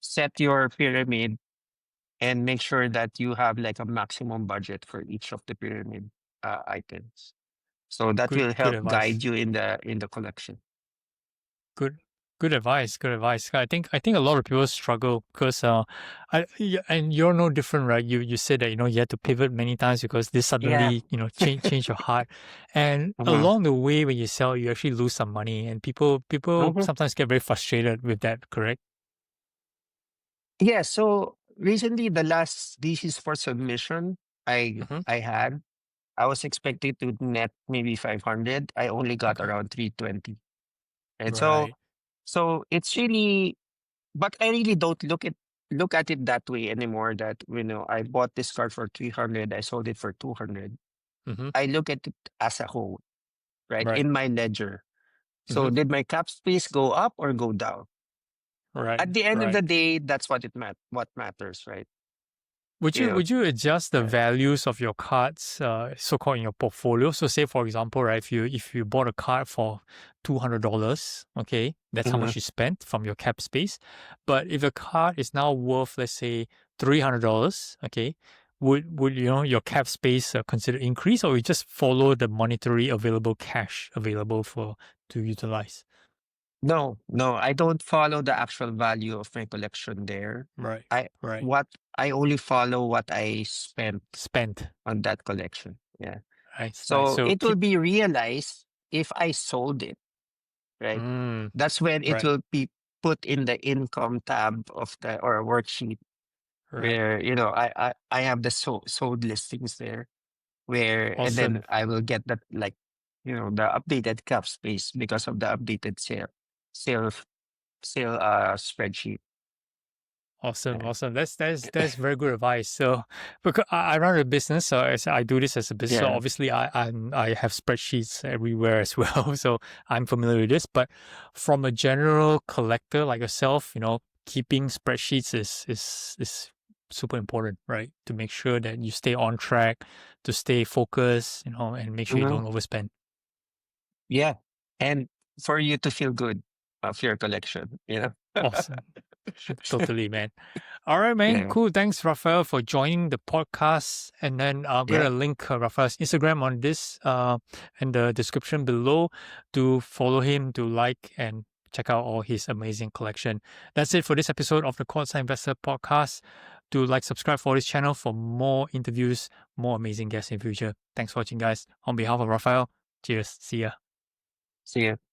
[SPEAKER 1] set your pyramid and make sure that you have like a maximum budget for each of the pyramid items. So that
[SPEAKER 2] Good,
[SPEAKER 1] will
[SPEAKER 2] good
[SPEAKER 1] help
[SPEAKER 2] advice.
[SPEAKER 1] guide you in the collection.
[SPEAKER 2] Good, good advice. Good advice. I think a lot of people struggle because and you're no different, right? You said that you had to pivot many times because this
[SPEAKER 1] Yeah.
[SPEAKER 2] suddenly change your heart, and
[SPEAKER 1] Mhm.
[SPEAKER 2] along the way when you sell, you actually lose some money, and people
[SPEAKER 1] Mhm.
[SPEAKER 2] sometimes get very frustrated with that. Correct?
[SPEAKER 1] Yeah. So recently, the last DCs for submission I
[SPEAKER 2] Mm-hmm.
[SPEAKER 1] I had, I was expecting to net maybe 500. I only got
[SPEAKER 2] Okay.
[SPEAKER 1] around 320. And so
[SPEAKER 2] Right.
[SPEAKER 1] so it's really, but I really don't look at it that way anymore. That I bought this card for 300, I sold it for 200.
[SPEAKER 2] Mm-hmm.
[SPEAKER 1] I look at it as a whole, right?
[SPEAKER 2] Right.
[SPEAKER 1] In my ledger.
[SPEAKER 2] Mm-hmm.
[SPEAKER 1] So did my cap space go up or go down?
[SPEAKER 2] Right.
[SPEAKER 1] At the end of
[SPEAKER 2] Right.
[SPEAKER 1] the day, that's what matters, right?
[SPEAKER 2] Would
[SPEAKER 1] You
[SPEAKER 2] you
[SPEAKER 1] know,
[SPEAKER 2] would you adjust the
[SPEAKER 1] yeah.
[SPEAKER 2] values of your cards, so called in your portfolio? So, say for example, right, if you bought a card for $200, okay, that's how
[SPEAKER 1] Mhm.
[SPEAKER 2] much you spent from your cap space. But if a card is now worth, let's say, $300, okay, would your cap space consider increase, or you just follow the monetary available cash available for to utilize?
[SPEAKER 1] No, no, I don't follow the actual value of my collection there.
[SPEAKER 2] Right,
[SPEAKER 1] I
[SPEAKER 2] right.
[SPEAKER 1] what I only follow what I spent
[SPEAKER 2] Spent.
[SPEAKER 1] on that collection. Yeah.
[SPEAKER 2] Nice, nice.
[SPEAKER 1] So
[SPEAKER 2] So
[SPEAKER 1] it will
[SPEAKER 2] keep.
[SPEAKER 1] be realized if I sold it, right?
[SPEAKER 2] Mm,
[SPEAKER 1] That's when it
[SPEAKER 2] right,
[SPEAKER 1] will be put in the income tab of the or worksheet
[SPEAKER 2] right.
[SPEAKER 1] where I have the sold listings there where and then
[SPEAKER 2] Awesome.
[SPEAKER 1] I will get that like the updated cap space because of the updated sale sale spreadsheet.
[SPEAKER 2] Awesome,
[SPEAKER 1] Yeah.
[SPEAKER 2] awesome. That's very good advice. So, because I run a business, so I do this as a business. So
[SPEAKER 1] Yeah.
[SPEAKER 2] obviously, I have spreadsheets everywhere as well. So I'm familiar with this. But from a general collector like yourself, keeping spreadsheets is super important, right? To make sure that you stay on track, to stay focused, and make sure you
[SPEAKER 1] Mhm.
[SPEAKER 2] don't overspend.
[SPEAKER 1] Yeah. And for you to feel good of your collection, you know?
[SPEAKER 2] Awesome. Totally, man. All right, man.
[SPEAKER 1] Yeah.
[SPEAKER 2] Cool. Thanks, Rafael, for joining the podcast. And then I'm
[SPEAKER 1] Yeah.
[SPEAKER 2] gonna link Rafael's Instagram on this in the description below to follow him, to like and check out all his amazing collection. That's it for this episode of the Courtside Investor podcast. Do like, subscribe for this channel for more interviews, more amazing guests in future. Thanks for watching, guys. On behalf of Rafael, cheers. See ya.
[SPEAKER 1] See you.